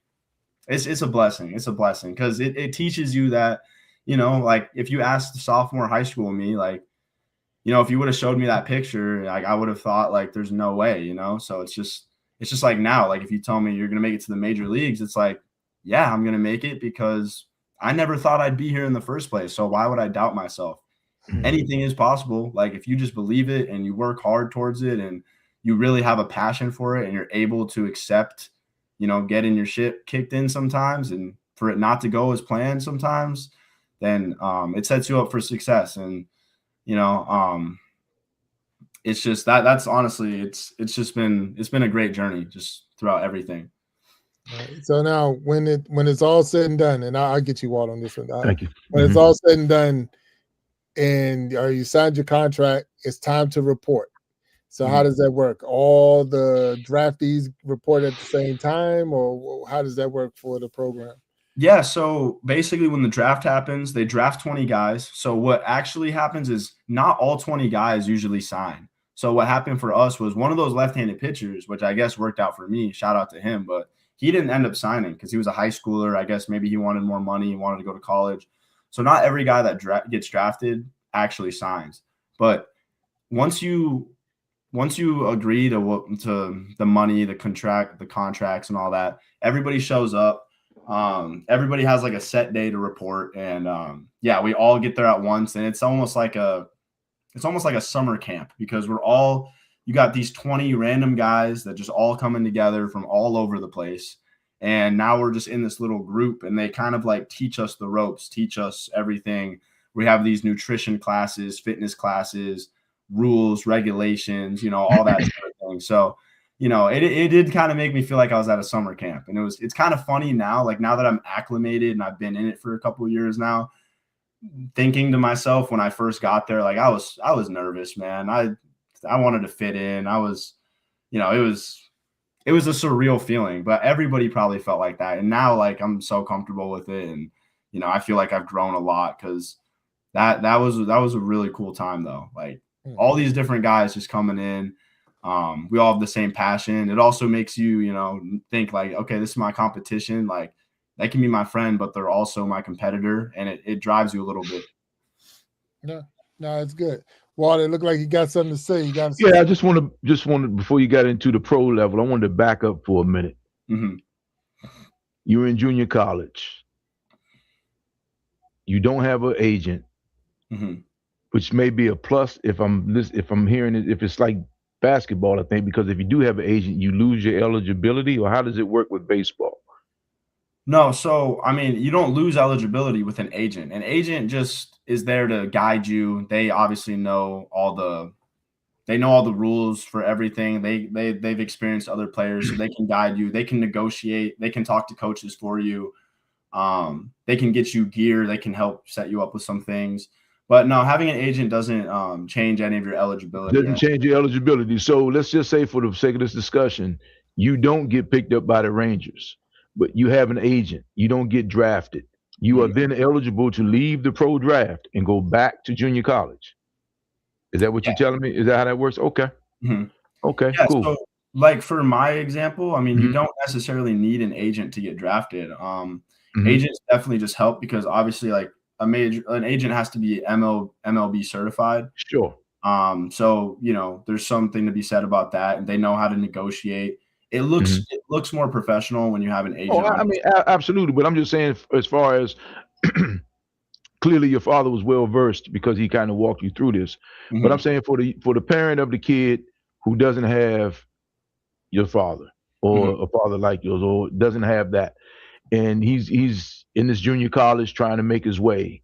it's a blessing. It's a blessing because it teaches you that, like if you asked the sophomore high school me, like, if you would have showed me that picture, like I would have thought like there's no way, So it's just like now, like if you tell me you're gonna make it to the major leagues, it's like, yeah, I'm gonna make it because I never thought I'd be here in the first place. So why would I doubt myself? Anything is possible. Like if you just believe it and you work hard towards it and you really have a passion for it and you're able to accept, getting your shit kicked in sometimes and for it not to go as planned sometimes, then it sets you up for success. And, it's just that's honestly, it's been a great journey just throughout everything. Right. So now when it's all said and done, and I'll get you Walt on this one. Thank you. When it's all said and done and you signed your contract, it's time to report. So how does that work? All the draftees report at the same time, or how does that work for the program? Yeah, so basically when the draft happens, they draft 20 guys. So what actually happens is not all 20 guys usually sign. So what happened for us was one of those left-handed pitchers, which I guess worked out for me, shout out to him, but he didn't end up signing because he was a high schooler. I guess maybe he wanted more money. He wanted to go to college. So not every guy that gets drafted actually signs. But once you once you agree to the money, the contracts and all that, everybody shows up. Everybody has like a set day to report, and yeah, we all get there at once, and it's almost like a summer camp, because you got these 20 random guys that just all coming together from all over the place. And now we're just in this little group, and they kind of like teach us the ropes, teach us everything. We have these nutrition classes, fitness classes, rules, regulations, all that sort of thing. So, it did kind of make me feel like I was at a summer camp, and it's kind of funny now, like now that I'm acclimated and I've been in it for a couple of years now, thinking to myself when I first got there, like I was nervous, man. I wanted to fit in. I was, it was a surreal feeling, but everybody probably felt like that. And now, like, I'm so comfortable with it, and I feel like I've grown a lot, because that was a really cool time, though. Like all these different guys just coming in. We all have the same passion. It also makes you, think like, okay, this is my competition. Like, they can be my friend, but they're also my competitor, and it drives you a little bit. No, it's good. Walter, it looked like you got something to say. Yeah, I just wanted before you got into the pro level, I wanted to back up for a minute. Mm-hmm. You're in junior college. You don't have an agent, mm-hmm. which may be a plus if I'm hearing it. If it's like basketball, I think, because if you do have an agent, you lose your eligibility, or how does it work with baseball? No, so I mean, you don't lose eligibility with an agent. An agent just is there to guide you. They obviously know all the rules for everything. They've experienced other players, so they can guide you. They can negotiate. They can talk to coaches for you. They can get you gear. They can help set you up with some things. But no, having an agent doesn't change any of your eligibility. Doesn't change your eligibility. So let's just say, for the sake of this discussion, you don't get picked up by the Rangers, but you have an agent. You don't get drafted. You are then eligible to leave the pro draft and go back to junior college. Is that what you're telling me? Is that how that works? Okay. Mm-hmm. Okay, yeah, cool. So, like for my example, I mean, you don't necessarily need an agent to get drafted. Agents definitely just help, because obviously, like an agent has to be MLB certified. Sure. So there's something to be said about that, and they know how to negotiate. It looks more professional when you have an agent. Oh, I mean, absolutely. But I'm just saying, as far as clearly your father was well versed because he kind of walked you through this. Mm-hmm. But I'm saying for the parent of the kid who doesn't have your father, or a father like yours, or doesn't have that, and he's in this junior college trying to make his way,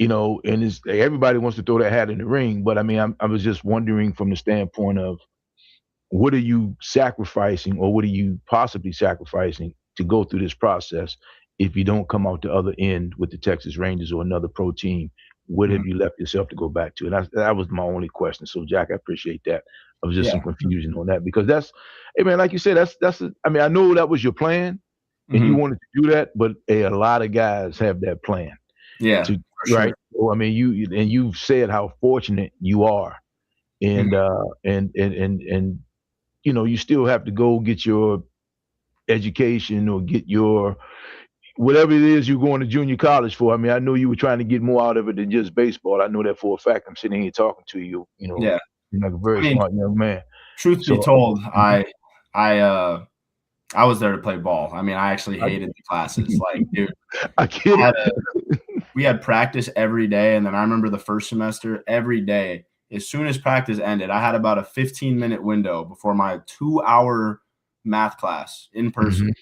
and everybody wants to throw that hat in the ring. But I mean, I was just wondering from the standpoint of, what are you sacrificing, or what are you possibly sacrificing to go through this process? If you don't come out the other end with the Texas Rangers or another pro team, what have you left yourself to go back to? And that was my only question. So, Jack, I appreciate that. I was just some confusion on that, because hey man, like you said, I mean, I know that was your plan, and you wanted to do that, but a lot of guys have that plan. Yeah, right. Sure. So, I mean, you've said how fortunate you are, and you still have to go get your education, or get your whatever it is you're going to junior college for. I mean, I know you were trying to get more out of it than just baseball. I know that for a fact. I'm sitting here talking to you. Yeah. You're like a very smart young man. Truth be told, I was there to play ball. I mean, I actually hated the classes. Like, dude, I get we had practice every day, and then I remember the first semester, every day, as soon as practice ended, I had about a 15-minute window before my 2-hour math class in person.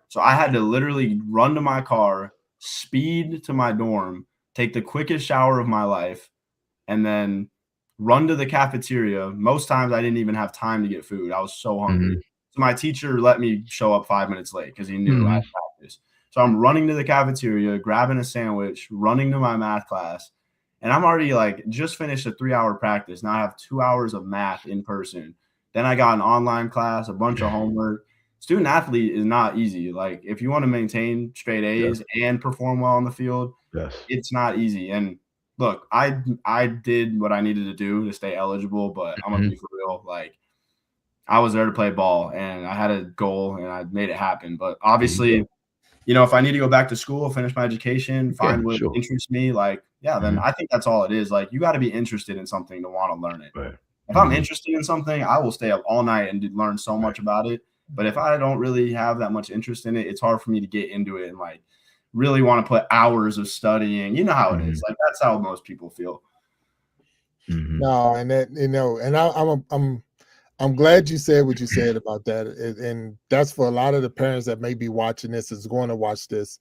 So I had to literally run to my car, speed to my dorm, take the quickest shower of my life, and then run to the cafeteria. Most times I didn't even have time to get food. I was so hungry. So my teacher let me show up 5 minutes late because he knew I had practice. So I'm running to the cafeteria, grabbing a sandwich, running to my math class. And I'm already just finished a 3-hour practice. Now I have 2 hours of math in person. Then I got an online class, a bunch of homework. Student athlete is not easy. Like, if you want to maintain straight A's and perform well on the field, it's not easy. And look, I did what I needed to do to stay eligible, but I'm gonna be for real. Like, I was there to play ball, and I had a goal, and I made it happen. But obviously, if I need to go back to school, finish my education, find what interests me, then I think that's all it is. Like, you got to be interested in something to want to learn it. Right. If I'm interested in something, I will stay up all night and learn so much about it. But if I don't really have that much interest in it, it's hard for me to get into it and like really want to put hours of studying. You know how it is. Like that's how most people feel. No, and that, you know, and I'm glad you said what you said about that, and that's for a lot of the parents that may be watching this, is going to watch this.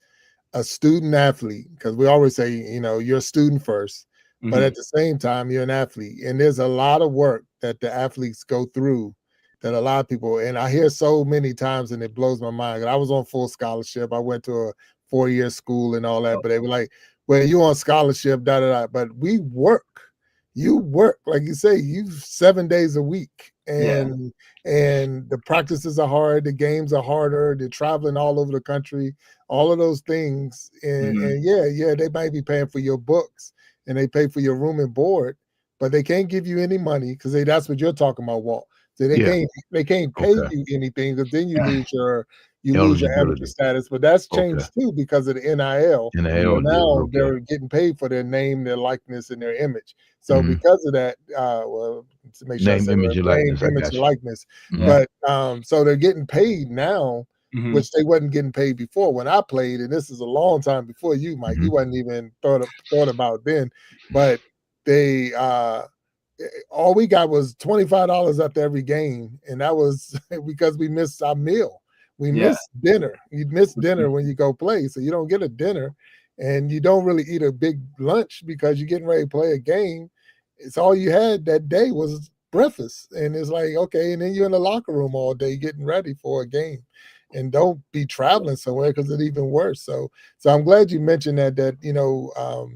A student athlete, because we always say, you know, you're a student first, but at the same time, you're an athlete, and there's a lot of work that the athletes go through that a lot of people, and I hear so many times, and it blows my mind. I was on full scholarship. I went to a 4-year school and all that, but they were like, well, you're on scholarship, da da da. But we work. You work, like you say, you 7 days a week, and the practices are hard, the games are harder, they're traveling all over the country, all of those things, and yeah, they might be paying for your books and they pay for your room and board, but they can't give you any money because that's what you're talking about, Walt. So they can't pay you anything, because then you lose your amateur status. But that's changed too because of the NIL. So now they're getting paid for their name, their likeness, and their image. So because of that, well, to make sure name, image, and likeness. But so they're getting paid now, which they wasn't getting paid before when I played, and this is a long time before you, Mike. You wasn't even thought about then. But they all we got was $25 after every game, and that was because we missed our meal. We missed dinner. You miss dinner when you go play, so you don't get a dinner, and you don't really eat a big lunch because you're getting ready to play a game. It's all you had that day was breakfast, and it's like, okay, and then you're in the locker room all day getting ready for a game, and don't be traveling somewhere because it's even worse. So I'm glad you mentioned that you know,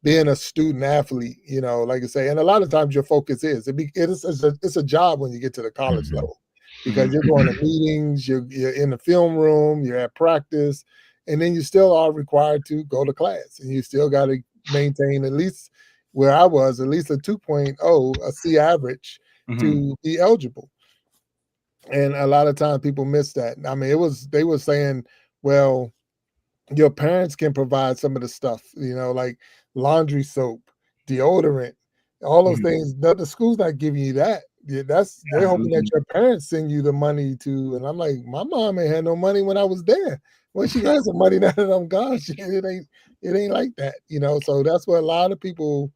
being a student athlete, you know, like I say, and a lot of times your focus is it's a job when you get to the college level, because you're going to meetings, you're in the film room, you're at practice, and then you still are required to go to class, and you still got to maintain, at least where I was, at least a 2.0, a C average to be eligible. And a lot of times people miss that. I mean, they were saying, well, your parents can provide some of the stuff, you know, like laundry soap, deodorant, all those things. The school's not giving you that. They're hoping that your parents send you the money to. And I'm like, my mom ain't had no money when I was there. Well, she got some money now that I'm gone. It ain't like that, you know. So that's where a lot of people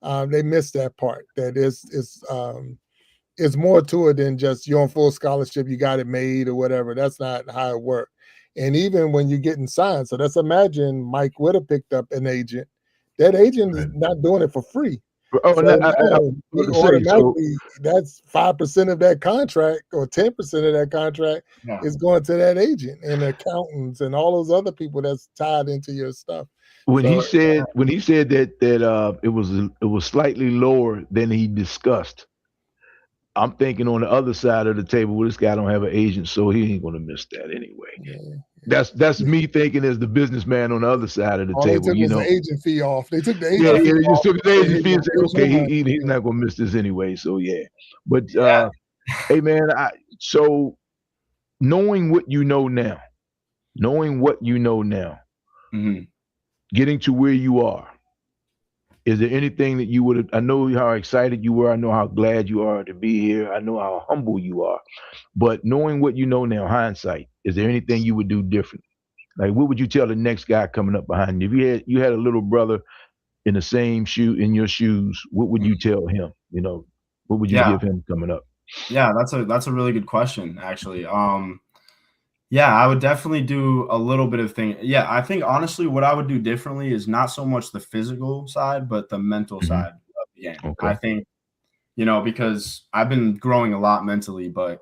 they miss that part. That it's more to it than just you're on full scholarship, you got it made or whatever. That's not how it works. And even when you're getting signed, so let's imagine Mike would have picked up an agent. That agent is not doing it for free. Oh, so automatically, that's 5% of that contract, or 10% of that contract is going to that agent and accountants and all those other people that's tied into your stuff. When he said that it was slightly lower than he discussed, I'm thinking on the other side of the table, well, this guy don't have an agent, so he ain't gonna miss that anyway. That's me thinking as the businessman on the other side of the table. They took the agent fee off. They took the agent fee they off. just took the agent fee and said, okay, he's not gonna miss this anyway. So yeah. But hey man, so knowing what you know now, getting to where you are, is there anything that you would have? I know how excited you were. I know how glad you are to be here. I know how humble you are. But knowing what you know now, hindsight, is there anything you would do different? Like, what would you tell the next guy coming up behind you? If you had a little brother in the same in your shoes, what would you tell him? You know, what would you give him coming up? Yeah, that's a really good question, actually. Yeah, I would definitely do a little bit of thing. Yeah, I think honestly, what I would do differently is not so much the physical side, but the mental side of the game. Okay. I think, you know, because I've been growing a lot mentally, but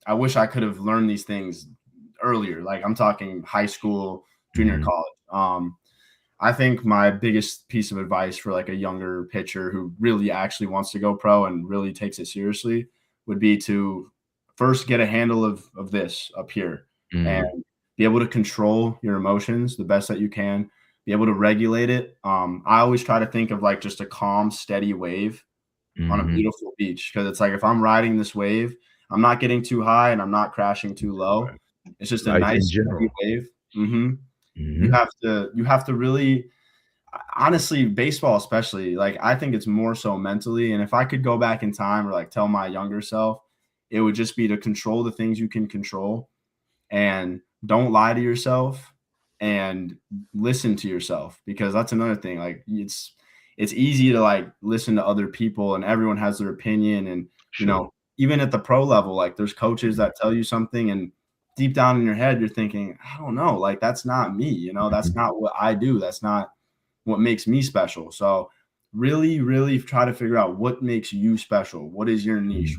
I wish I could have learned these things earlier. Like I'm talking high school, junior college. I think my biggest piece of advice for like a younger pitcher who really actually wants to go pro and really takes it seriously would be to first get a handle of this up here and be able to control your emotions the best that you can, be able to regulate it. I always try to think of like just a calm, steady wave on a beautiful beach. Cause it's like, if I'm riding this wave, I'm not getting too high and I'm not crashing too low. It's just a nice steady wave. You have to really, honestly, baseball especially, like I think it's more so mentally. And if I could go back in time or like tell my younger self, it would just be to control the things you can control and don't lie to yourself and listen to yourself, because that's another thing. Like it's easy to like listen to other people and everyone has their opinion. And, you know, even at the pro level, like there's coaches that tell you something and deep down in your head, you're thinking, I don't know, like that's not me, you know, that's not what I do. That's not what makes me special. So really, really try to figure out what makes you special. What is your niche?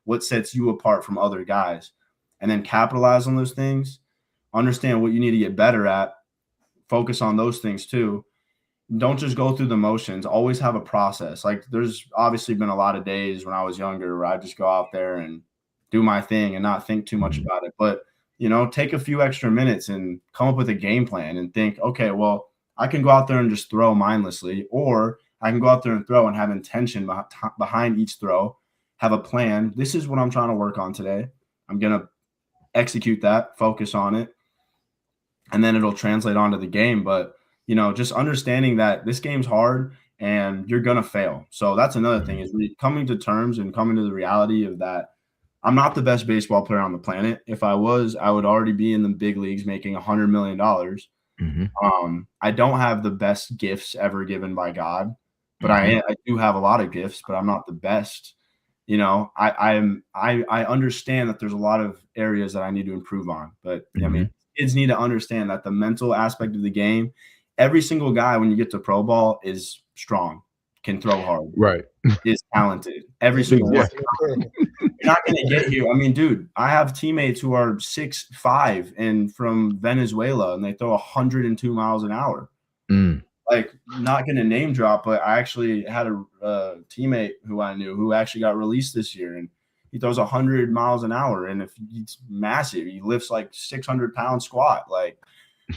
What sets you apart from other guys? And then capitalize on those things, understand what you need to get better at, focus on those things too. Don't just go through the motions, always have a process. Like there's obviously been a lot of days when I was younger where I just go out there and do my thing and not think too much about it. But, you know, take a few extra minutes and come up with a game plan and think, okay, well, I can go out there and just throw mindlessly, or I can go out there and throw and have intention behind each throw, have a plan. This is what I'm trying to work on today. I'm going to execute that, focus on it, and then it'll translate onto the game. But, you know, just understanding that this game's hard and you're going to fail. So that's another thing, is really coming to terms and coming to the reality of that. I'm not the best baseball player on the planet. If I was, I would already be in the big leagues making $100 million. I don't have the best gifts ever given by God, but I do have a lot of gifts, but I'm not the best. You know, I understand that there's a lot of areas that I need to improve on, but I mean, kids need to understand that the mental aspect of the game, every single guy when you get to pro ball is strong, can throw hard, is talented. Every single one. You're not going to get here. I mean, dude, I have teammates who are 6'5" and from Venezuela, and they throw 102 miles an hour. Like, not going to name drop, but I actually had a teammate who I knew who actually got released this year, and he throws 100 miles an hour. And if he's massive, he lifts like 600-pound squat. Like,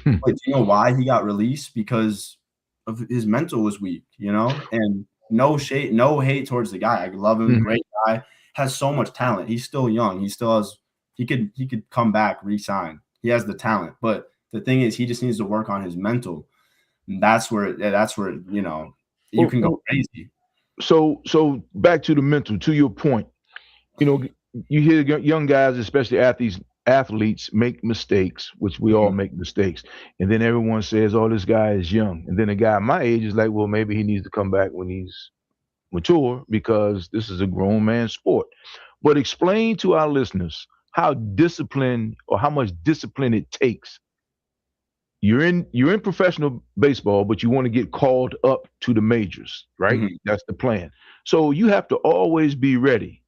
but you know why he got released? Because of his mental was weak, you know. And no shade, no hate towards the guy. I love him, great guy, has so much talent. He's still young. He still has. He could come back, re-sign. He has the talent, but the thing is, he just needs to work on his mental. That's where you know, you can go crazy. So back to the mental, to your point, you know, you hear young guys, especially athletes make mistakes, which we all make mistakes. And then everyone says, oh, this guy is young. And then a guy my age is like, well, maybe he needs to come back when he's mature, because this is a grown man sport. But explain to our listeners how disciplined, or how much discipline it takes. You're in professional baseball, but you want to get called up to the majors, right? That's the plan. So you have to always be ready.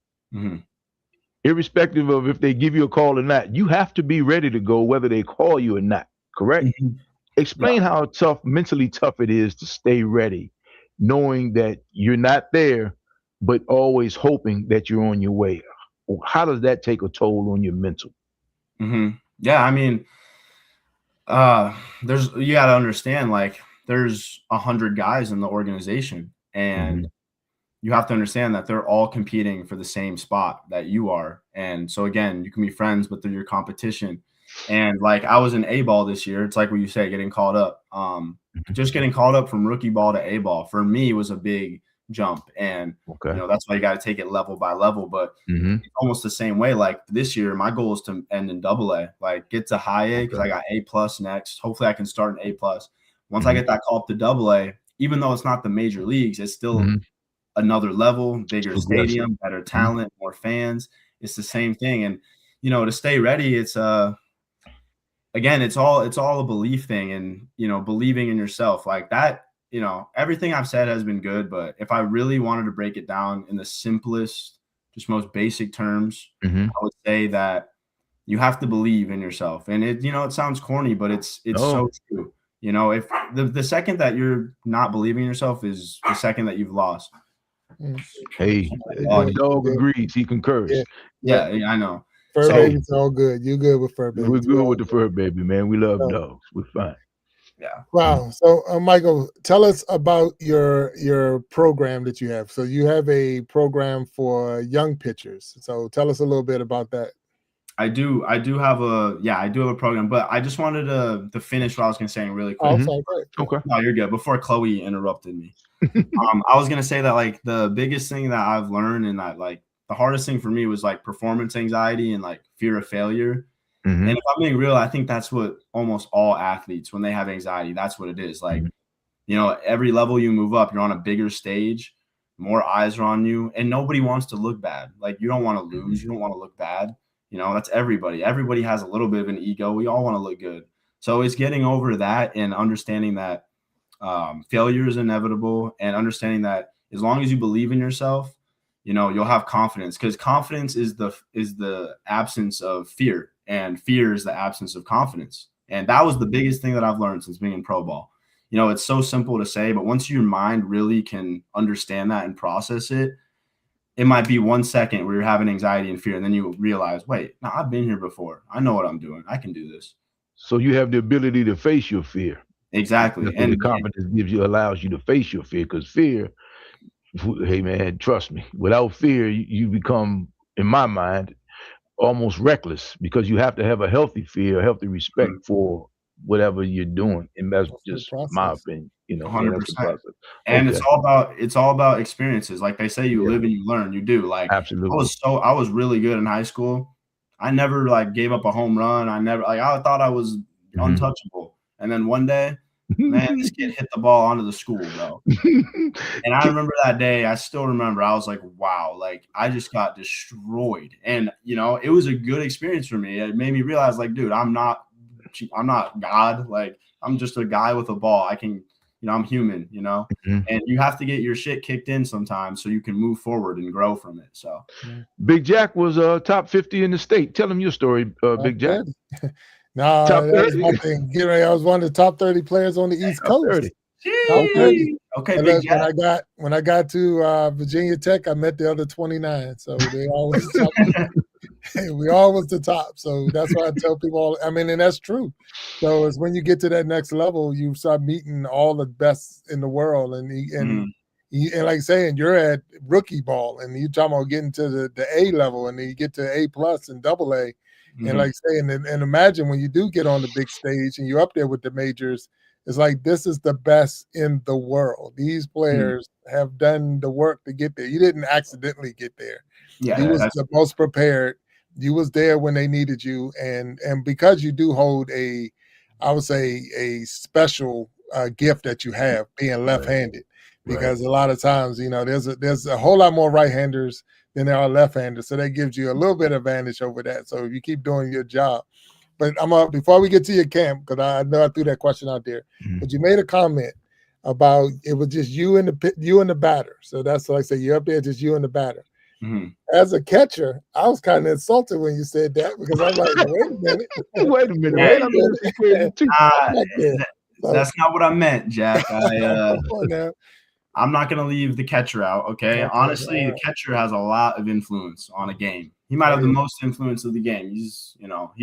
Irrespective of if they give you a call or not, you have to be ready to go whether they call you or not, correct? Explain how mentally tough it is to stay ready, knowing that you're not there, but always hoping that you're on your way. How does that take a toll on your mental? Yeah, I mean, you got to understand, like, there's 100 guys in the organization, and you have to understand that they're all competing for the same spot that you are. And so again, you can be friends, but they're your competition. And like, I was in A ball this year. It's like what you say, getting called up. Just getting called up from rookie ball to A ball for me was a big jump. And you know, that's why you got to take it level by level. But it's almost the same way. Like this year, my goal is to end in AA, like get to high A, because I got A+ next. Hopefully I can start in A+. Once I get that call up to AA, even though it's not the major leagues, it's still another level, bigger stadium, better talent, more fans. It's the same thing. And, you know, to stay ready, it's again, it's all a belief thing, and, you know, believing in yourself like that. You know, everything I've said has been good, but if I really wanted to break it down in the simplest, just most basic terms, I would say that you have to believe in yourself. And it, you know, it sounds corny, but it's so true. You know, if the second that you're not believing in yourself is the second that you've lost. Hey, the dog agrees. He concurs. Yeah, I know. Fur baby's all good. You good with fur baby? We're good with the fur baby, man. We love dogs. We're fine. Yeah. Wow. So, Michael, tell us about your program that you have. So you have a program for young pitchers. So tell us a little bit about that. I do have a program, but I just wanted to finish what I was going to say really quick. Oh, sorry, Okay. No, you're good. Before Chloe interrupted me, I was going to say that like the biggest thing that I've learned and that like the hardest thing for me was like performance anxiety and like fear of failure. And if I'm being real, I think that's what almost all athletes, when they have anxiety, that's what it is. Like, you know, every level you move up, you're on a bigger stage, more eyes are on you, and nobody wants to look bad. Like, you don't want to lose. You don't want to look bad. You know, that's everybody. Everybody has a little bit of an ego. We all want to look good. So it's getting over that and understanding that failure is inevitable, and understanding that as long as you believe in yourself, you know, you'll have confidence, because confidence is the absence of fear, and fear is the absence of confidence. And that was the biggest thing that I've learned since being in pro ball. You know, it's so simple to say, but once your mind really can understand that and process it, it might be 1 second where you're having anxiety and fear, and then you realize, wait, no, I've been here before. I know what I'm doing. I can do this. So you have the ability to face your fear. Exactly. That's what the confidence allows you to face your fear, because fear, hey man, trust me, without fear, you become, in my mind, almost reckless, because you have to have a healthy fear, a healthy respect for whatever you're doing. And that's just my opinion, you know. 100%. That's the process. And it's all about experiences. Like they say, you live and you learn. You do. Like, absolutely. I was really good in high school. I never like gave up a home run. I thought I was untouchable. And then one day, man, this kid hit the ball onto the school, bro. And I remember that day. I still remember. I was like, wow, like I just got destroyed. And you know, it was a good experience for me. It made me realize, like, dude, I'm not God. Like, I'm just a guy with a ball. I can, you know, I'm human, you know, and you have to get your shit kicked in sometimes so you can move forward and grow from it. So Big Jack was top 50 in the state. Tell him your story, Big Jack. No, that was my thing. I was one of the top 30 players on the East Coast. Okay. When I got to Virginia Tech, I met the other 29. So they always we all was the top. So that's why I tell people and that's true. So it's when you get to that next level, you start meeting all the best in the world, and like saying, you're at rookie ball, and you're talking about getting to the A level, and then you get to A+ and AA. And like saying, and imagine when you do get on the big stage and you're up there with the majors, it's like, this is the best in the world. These players have done the work to get there. You didn't accidentally get there. You was the most prepared. You was there when they needed you. And because you do hold I would say, a special gift that you have, being left-handed, because a lot of times, you know, there's a whole lot more right-handers than there are left-handers. So that gives you a little bit of advantage over that. So if you keep doing your job. But before we get to your camp, because I know I threw that question out there, but you made a comment about it was just you and the batter. So that's like I say, you're up there, just you and the batter. As a catcher, I was kind of insulted when you said that, because I'm like, wait a minute. That's not what I meant, Jack. I'm not going to leave the catcher out, okay? Honestly, the catcher has a lot of influence on a game. He might have the most influence of the game. He's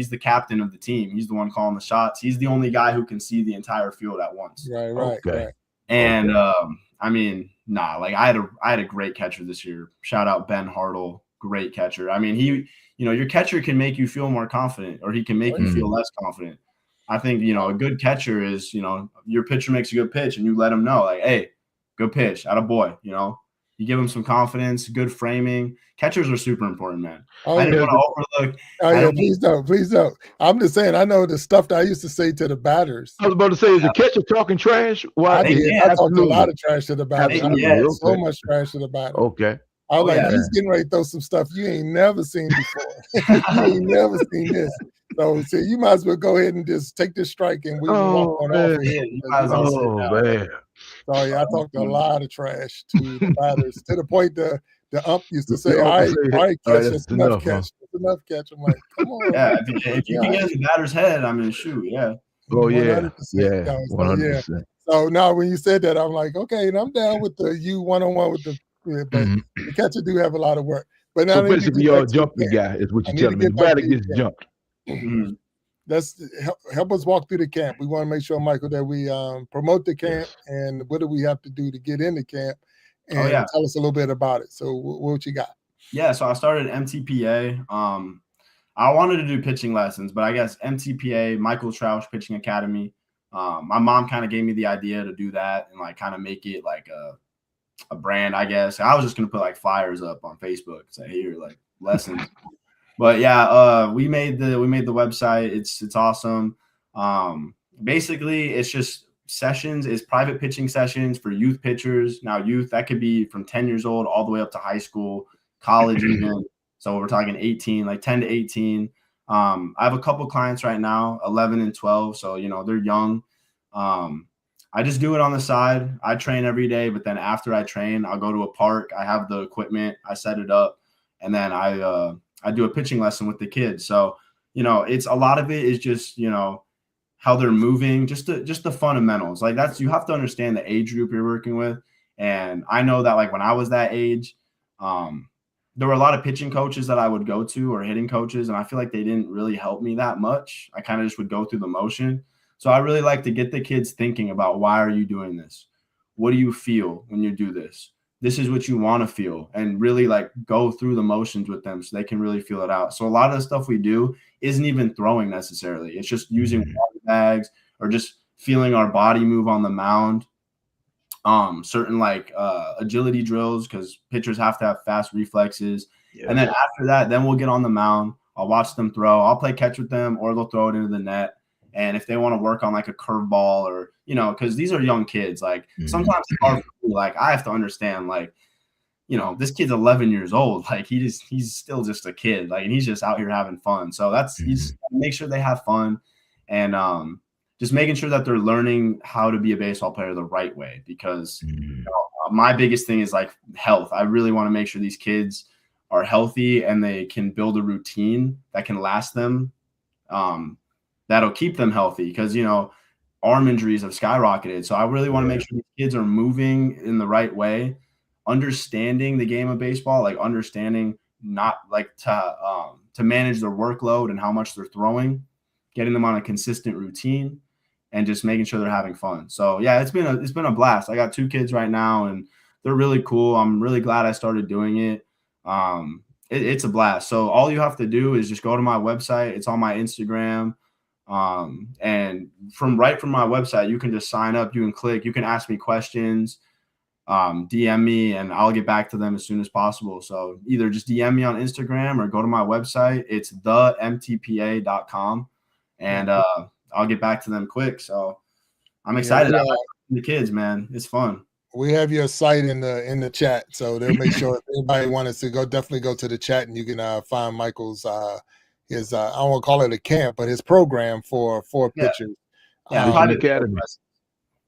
the captain of the team. He's the one calling the shots. He's the only guy who can see the entire field at once. Right. And like I had a great catcher this year. Shout out Ben Hartle, great catcher. I mean, your catcher can make you feel more confident, or he can make you feel less confident. I think, a good catcher is, your pitcher makes a good pitch and you let him know, like, hey, good pitch, attaboy, you give him some confidence, good framing. Catchers are super important, man. I didn't want to overlook. Please don't. I'm just saying, I know the stuff that I used to say to the batters. I was about to say, is the catcher talking trash? I talked a lot of trash to the batters. So much trash to the batters. Okay. I was like, he's getting ready to throw some stuff you ain't never seen before. You ain't never seen this. So you might as well go ahead and just take this strike, and we will walk on off. Man. So I talked a lot of trash to the batters, to the point the ump used to say, all right, catch, that's enough catch. That's enough catch. I'm like, come on. Yeah, if you can get in the batter's head, I mean, shoot, yeah. Oh, yeah. 100%. So now when you said that, I'm like, okay, and I'm down with the you one-on-one with the but the catcher do have a lot of work. But now basically, you're a jumping guy, is what you're telling me. The batter gets jumped. Let's help us walk through the camp. We want to make sure, Michael, that we promote the camp, and what do we have to do to get in the camp, and tell us a little bit about it. So what you got? Yeah, so I started MTPA. I wanted to do pitching lessons, but I guess MTPA, Michael Trausch Pitching Academy. My mom kind of gave me the idea to do that and like kind of make it like a brand, I guess. I was just gonna put like flyers up on Facebook, say here like lessons. But yeah, we made the website. It's awesome. Basically, it's just sessions. It's private pitching sessions for youth pitchers. Now, youth, that could be from 10 years old all the way up to high school, college even. So we're talking 18, like 10 to 18. I have a couple clients right now, 11 and 12. So, you know, they're young. I just do it on the side. I train every day, but then after I train, I'll go to a park. I have the equipment. I set it up, and then I do a pitching lesson with the kids. So, you know, it's a lot of it is just, you know, how they're moving, just the fundamentals. Like that's, you have to understand the age group you're working with. And I know that like when I was that age, there were a lot of pitching coaches that I would go to or hitting coaches. And I feel like they didn't really help me that much. I kind of just would go through the motion. So I really like to get the kids thinking about, why are you doing this? What do you feel when you do this? This is what you want to feel, and really like go through the motions with them so they can really feel it out. So a lot of the stuff we do isn't even throwing necessarily. It's just using water bags or just feeling our body move on the mound. Certain like agility drills, because pitchers have to have fast reflexes. Yes. And then after that, then we'll get on the mound. I'll watch them throw. I'll play catch with them, or they'll throw it into the net. And if they want to work on like a curveball, or, you know, because these are young kids, like sometimes it's hard for me, like I have to understand, like, you know, this kid's 11 years old. Like he's still just a kid, like, and he's just out here having fun. So that's, you just make sure they have fun, and just making sure that they're learning how to be a baseball player the right way. Because you know, my biggest thing is like health. I really want to make sure these kids are healthy and they can build a routine that can last them. That'll keep them healthy, because, you know, arm injuries have skyrocketed. So I really want to make sure these kids are moving in the right way, understanding the game of baseball, like understanding not like to manage their workload and how much they're throwing, getting them on a consistent routine, and just making sure they're having fun. So yeah, it's been a blast. I got 2 kids right now, and they're really cool. I'm really glad I started doing it. It's a blast. So all you have to do is just go to my website. It's on my Instagram. And from my website, you can just sign up, you can click, you can ask me questions, DM me, and I'll get back to them as soon as possible. So either just DM me on Instagram or go to my website. It's themtpa.com, and I'll get back to them quick. So I'm excited. I like the kids, man. It's fun. We have your site in the chat, so they'll make sure if anybody wants to go, definitely go to the chat, and you can find Michael's his I don't want to call it a camp, but his program for pitchers. Yeah, the academy.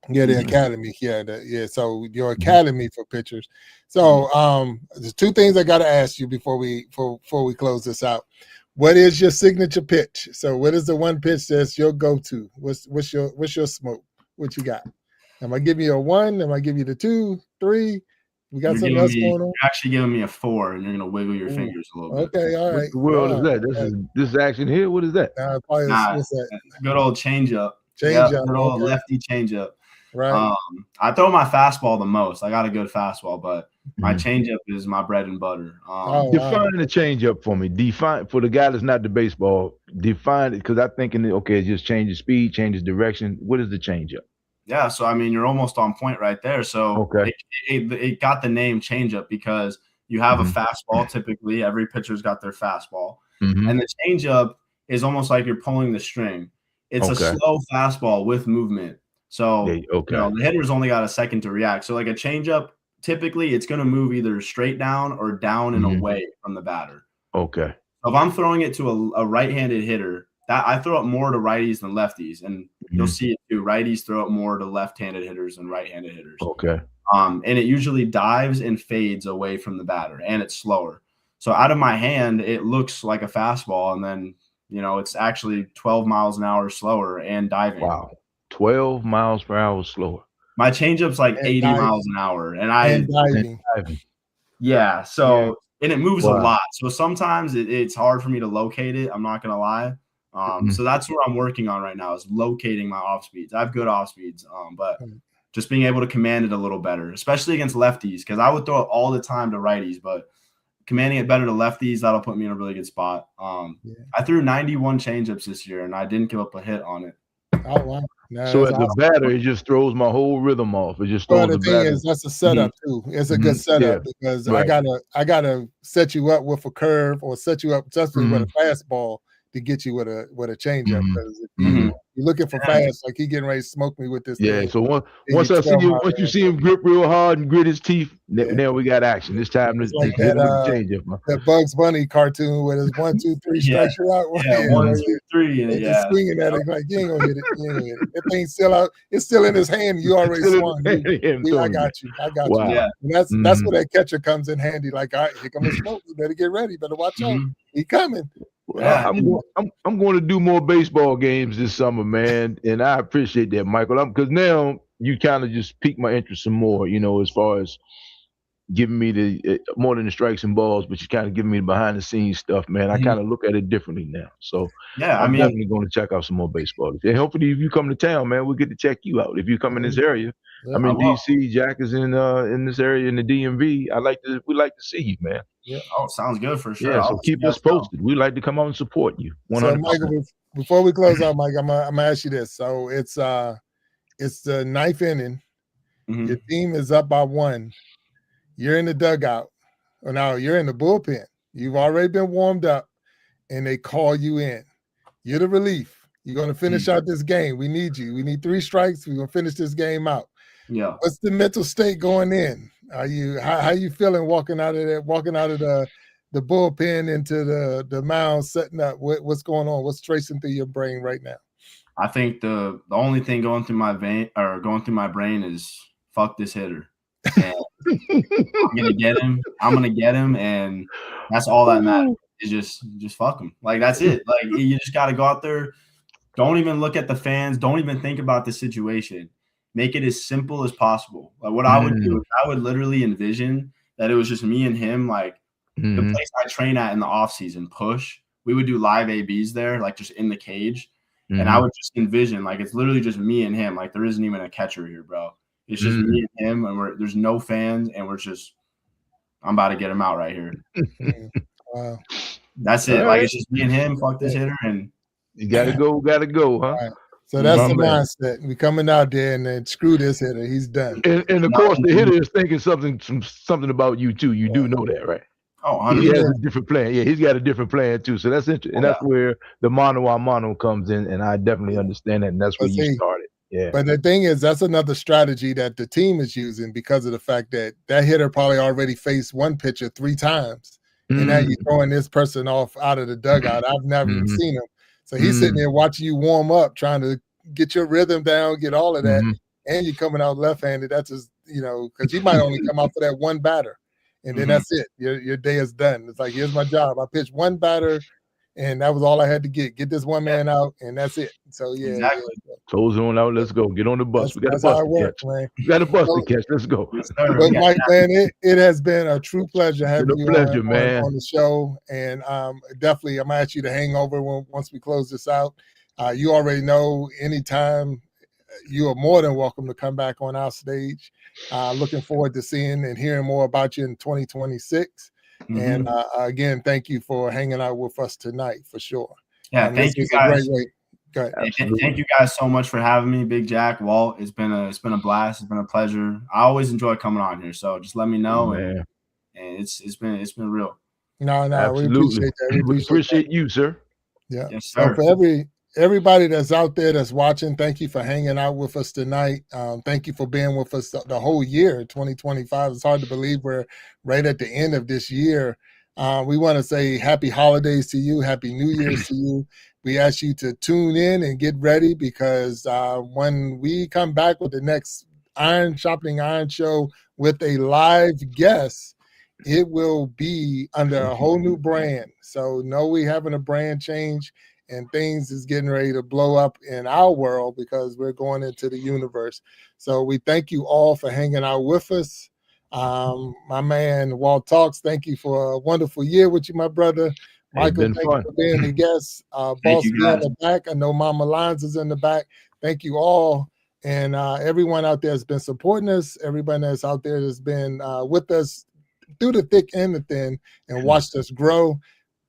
Yeah, the academy. Yeah, so your academy for pitchers. So there's 2 things I got to ask you before we close this out. What is your signature pitch? So what is the one pitch that's your go-to? What's your smoke? What you got? Am I giving you a 1? Am I giving you the 2, 3? We got something else going on? You're actually giving me a 4, and you're going to wiggle your fingers a little bit. Okay, all right. What world is that? This is action here? What is that? What's that? Good old changeup. Good old lefty changeup. Right. I throw my fastball the most. I got a good fastball, but my changeup is my bread and butter. Define the changeup for me. Define, for the guy that's not the baseball, define it, because I'm thinking, okay, it just changes speed, changes direction. What is the changeup? Yeah, so I mean, you're almost on point right there. So it got the name changeup because you have a fastball. Typically, every pitcher's got their fastball, and the changeup is almost like you're pulling the string. It's a slow fastball with movement. So you know, the hitter's only got a second to react. So like a changeup, typically it's going to move either straight down or down and away from the batter. Okay. So if I'm throwing it to a right-handed hitter, that I throw it more to righties than lefties, and you'll see it too. Righties throw it more to left-handed hitters than right-handed hitters. Okay. And it usually dives and fades away from the batter, and it's slower. So out of my hand, it looks like a fastball, and then, you know, it's actually 12 miles an hour slower and diving. Wow. 12 miles per hour slower. My changeup's like 80 miles an hour, and diving. Yeah. So and it moves a lot. So sometimes it's hard for me to locate it. I'm not gonna lie. So that's what I'm working on right now, is locating my off speeds. I have good off speeds, but just being able to command it a little better, especially against lefties, because I would throw it all the time to righties, but commanding it better to lefties. That'll put me in a really good spot. I threw 91 changeups this year, and I didn't give up a hit on it. Oh wow! No, So as that's a awesome. batter, it just throws my whole rhythm off. It just Well, throws the the thing batter. is, that's a setup too. It's a good setup because Right. I gotta set you up with a curve or set you up especially with a fastball to get you with a changeup. Because if you're looking for fast, like he getting ready to smoke me with this thing. So once I see you, once you see him grip real hard and grit his teeth, now we got action. This time It's to like hit him with the changeup, man. that Bugs Bunny cartoon with his 1, 2, 3 strikes you out. 1, 2, 3, and just swinging at it like you ain't gonna hit it. You ain't gonna hit it. That thing's still out. It's still in his hand. You already swung. I got you. I got you. Wow. And that's where that catcher comes in handy. Like, all right, here comes the smoke. You better get ready. Better watch out. He coming. Well, I'm going to do more baseball games this summer, man, and I appreciate that, Michael. Because now you kind of just piqued my interest some more, as far as giving me the more than the strikes and balls, but you kind of giving me the behind the scenes stuff, man. I kind of look at it differently now. So I'm definitely going to check out some more baseball. And hopefully, if you come to town, man, we'll get to check you out. If you come in this area, I'm in DC. Jack is in this area in the DMV. We like to see you, man. Yeah. Oh, sounds good for sure. Yeah, so keep us posted. We like to come out and support you. 100%. So, Michael, before we close out, Mike, I'm gonna ask you this. So it's the 9th inning. Your team is up by 1. You're in the dugout. Or now you're in the bullpen. You've already been warmed up, and they call you in. You're the relief. You're going to finish out this game. We need you. We need 3 strikes. We're going to finish this game out. Yeah. What's the mental state going in? How you feeling walking out of the bullpen into the mound, setting up? What's going on? What's tracing through your brain right now? I think the only thing going through my brain is fuck this hitter. And I'm gonna get him. I'm gonna get him, and that's all that matters. Is just fuck him. Like that's it. Like you just got to go out there. Don't even look at the fans. Don't even think about the situation. Make it as simple as possible. Like what I would do, I would literally envision that it was just me and him. Like the place I train at in the off season, Push. We would do live ABs there, like just in the cage, and I would just envision like it's literally just me and him. Like there isn't even a catcher here, bro. It's just me and him, and there's no fans, and I'm about to get him out right here. Wow. That's it. Like it's just me and him. Fuck this hitter, and you gotta go, huh? Right. So that's the mindset. We coming out there and then screw this hitter. He's done. And of course, the hitter is thinking something about you too. You do know that, right? Oh, he has a different plan. Yeah, he's got a different plan too. So that's interesting, and that's where the mano a mano comes in. And I definitely understand that, and that's where you started. Yeah. But the thing is, that's another strategy that the team is using because of the fact that hitter probably already faced one pitcher 3 times. And now you're throwing this person off out of the dugout. I've never even seen him. So he's sitting there watching you warm up, trying to get your rhythm down, get all of that. And you're coming out left-handed. That's just, because you might only come out for that one batter. And then that's it. Your day is done. It's like, here's my job. I pitched one batter, and that was all I had to get this one man out, and that's it. So, yeah. Exactly. Close on out. Let's go. Get on the bus. We got a bus to catch. Man. We got a bus to catch. Let's go. But Mike, man, it has been a true pleasure having you on the show. And definitely, I'm going to ask you to hang over once we close this out. You already know anytime you are more than welcome to come back on our stage. Looking forward to seeing and hearing more about you in 2026. And again, thank you for hanging out with us tonight for sure. Yeah, thank you guys. Thank you guys so much for having me, Big Jack, Walt. It's been a blast. It's been a pleasure. I always enjoy coming on here. So just let me know, and it's been real. No, we appreciate that. We appreciate you, sir. Yeah. Yes, sir. So for everybody that's out there that's watching, thank you for hanging out with us tonight. Thank you for being with us the whole year, 2025. It's hard to believe we're right at the end of this year. We want to say happy holidays to you, happy New Year's to you. We ask you to tune in and get ready because when we come back with the next Sharpening Iron show with a live guest, it will be under a whole new brand. So we having a brand change. And things is getting ready to blow up in our world because we're going into the universe. So we thank you all for hanging out with us. My man, Walt Talks, thank you for a wonderful year with you, my brother. Michael, thank you for being the guest. Boss be in the back. I know Mama Lines is in the back. Thank you all. And everyone out there has been supporting us. Everybody that's out there has been with us through the thick and the thin and watched us grow.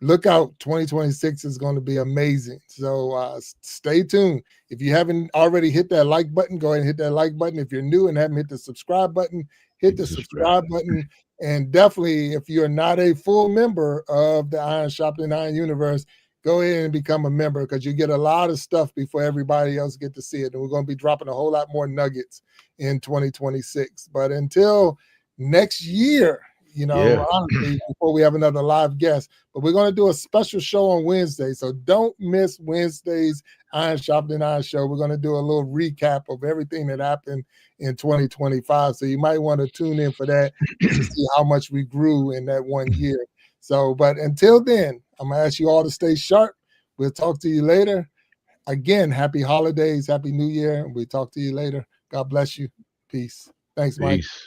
Look out, 2026 is going to be amazing. So stay tuned. If you haven't already hit that like button, go ahead and hit that like button. If you're new and haven't hit the subscribe button, hit the subscribe button. And definitely, if you're not a full member of the Iron Sharpening Iron universe, go ahead and become a member, because you get a lot of stuff before everybody else get to see it. And we're going to be dropping a whole lot more nuggets in 2026. But until next year, honestly, before we have another live guest, but we're going to do a special show on Wednesday. So don't miss Wednesday's Iron Sharpening Iron show. We're going to do a little recap of everything that happened in 2025. So you might want to tune in for that to see how much we grew in that 1 year. So, but until then, I'm going to ask you all to stay sharp. We'll talk to you later. Again, happy holidays, happy New Year. We'll talk to you later. God bless you. Peace. Thanks, Mike. Peace.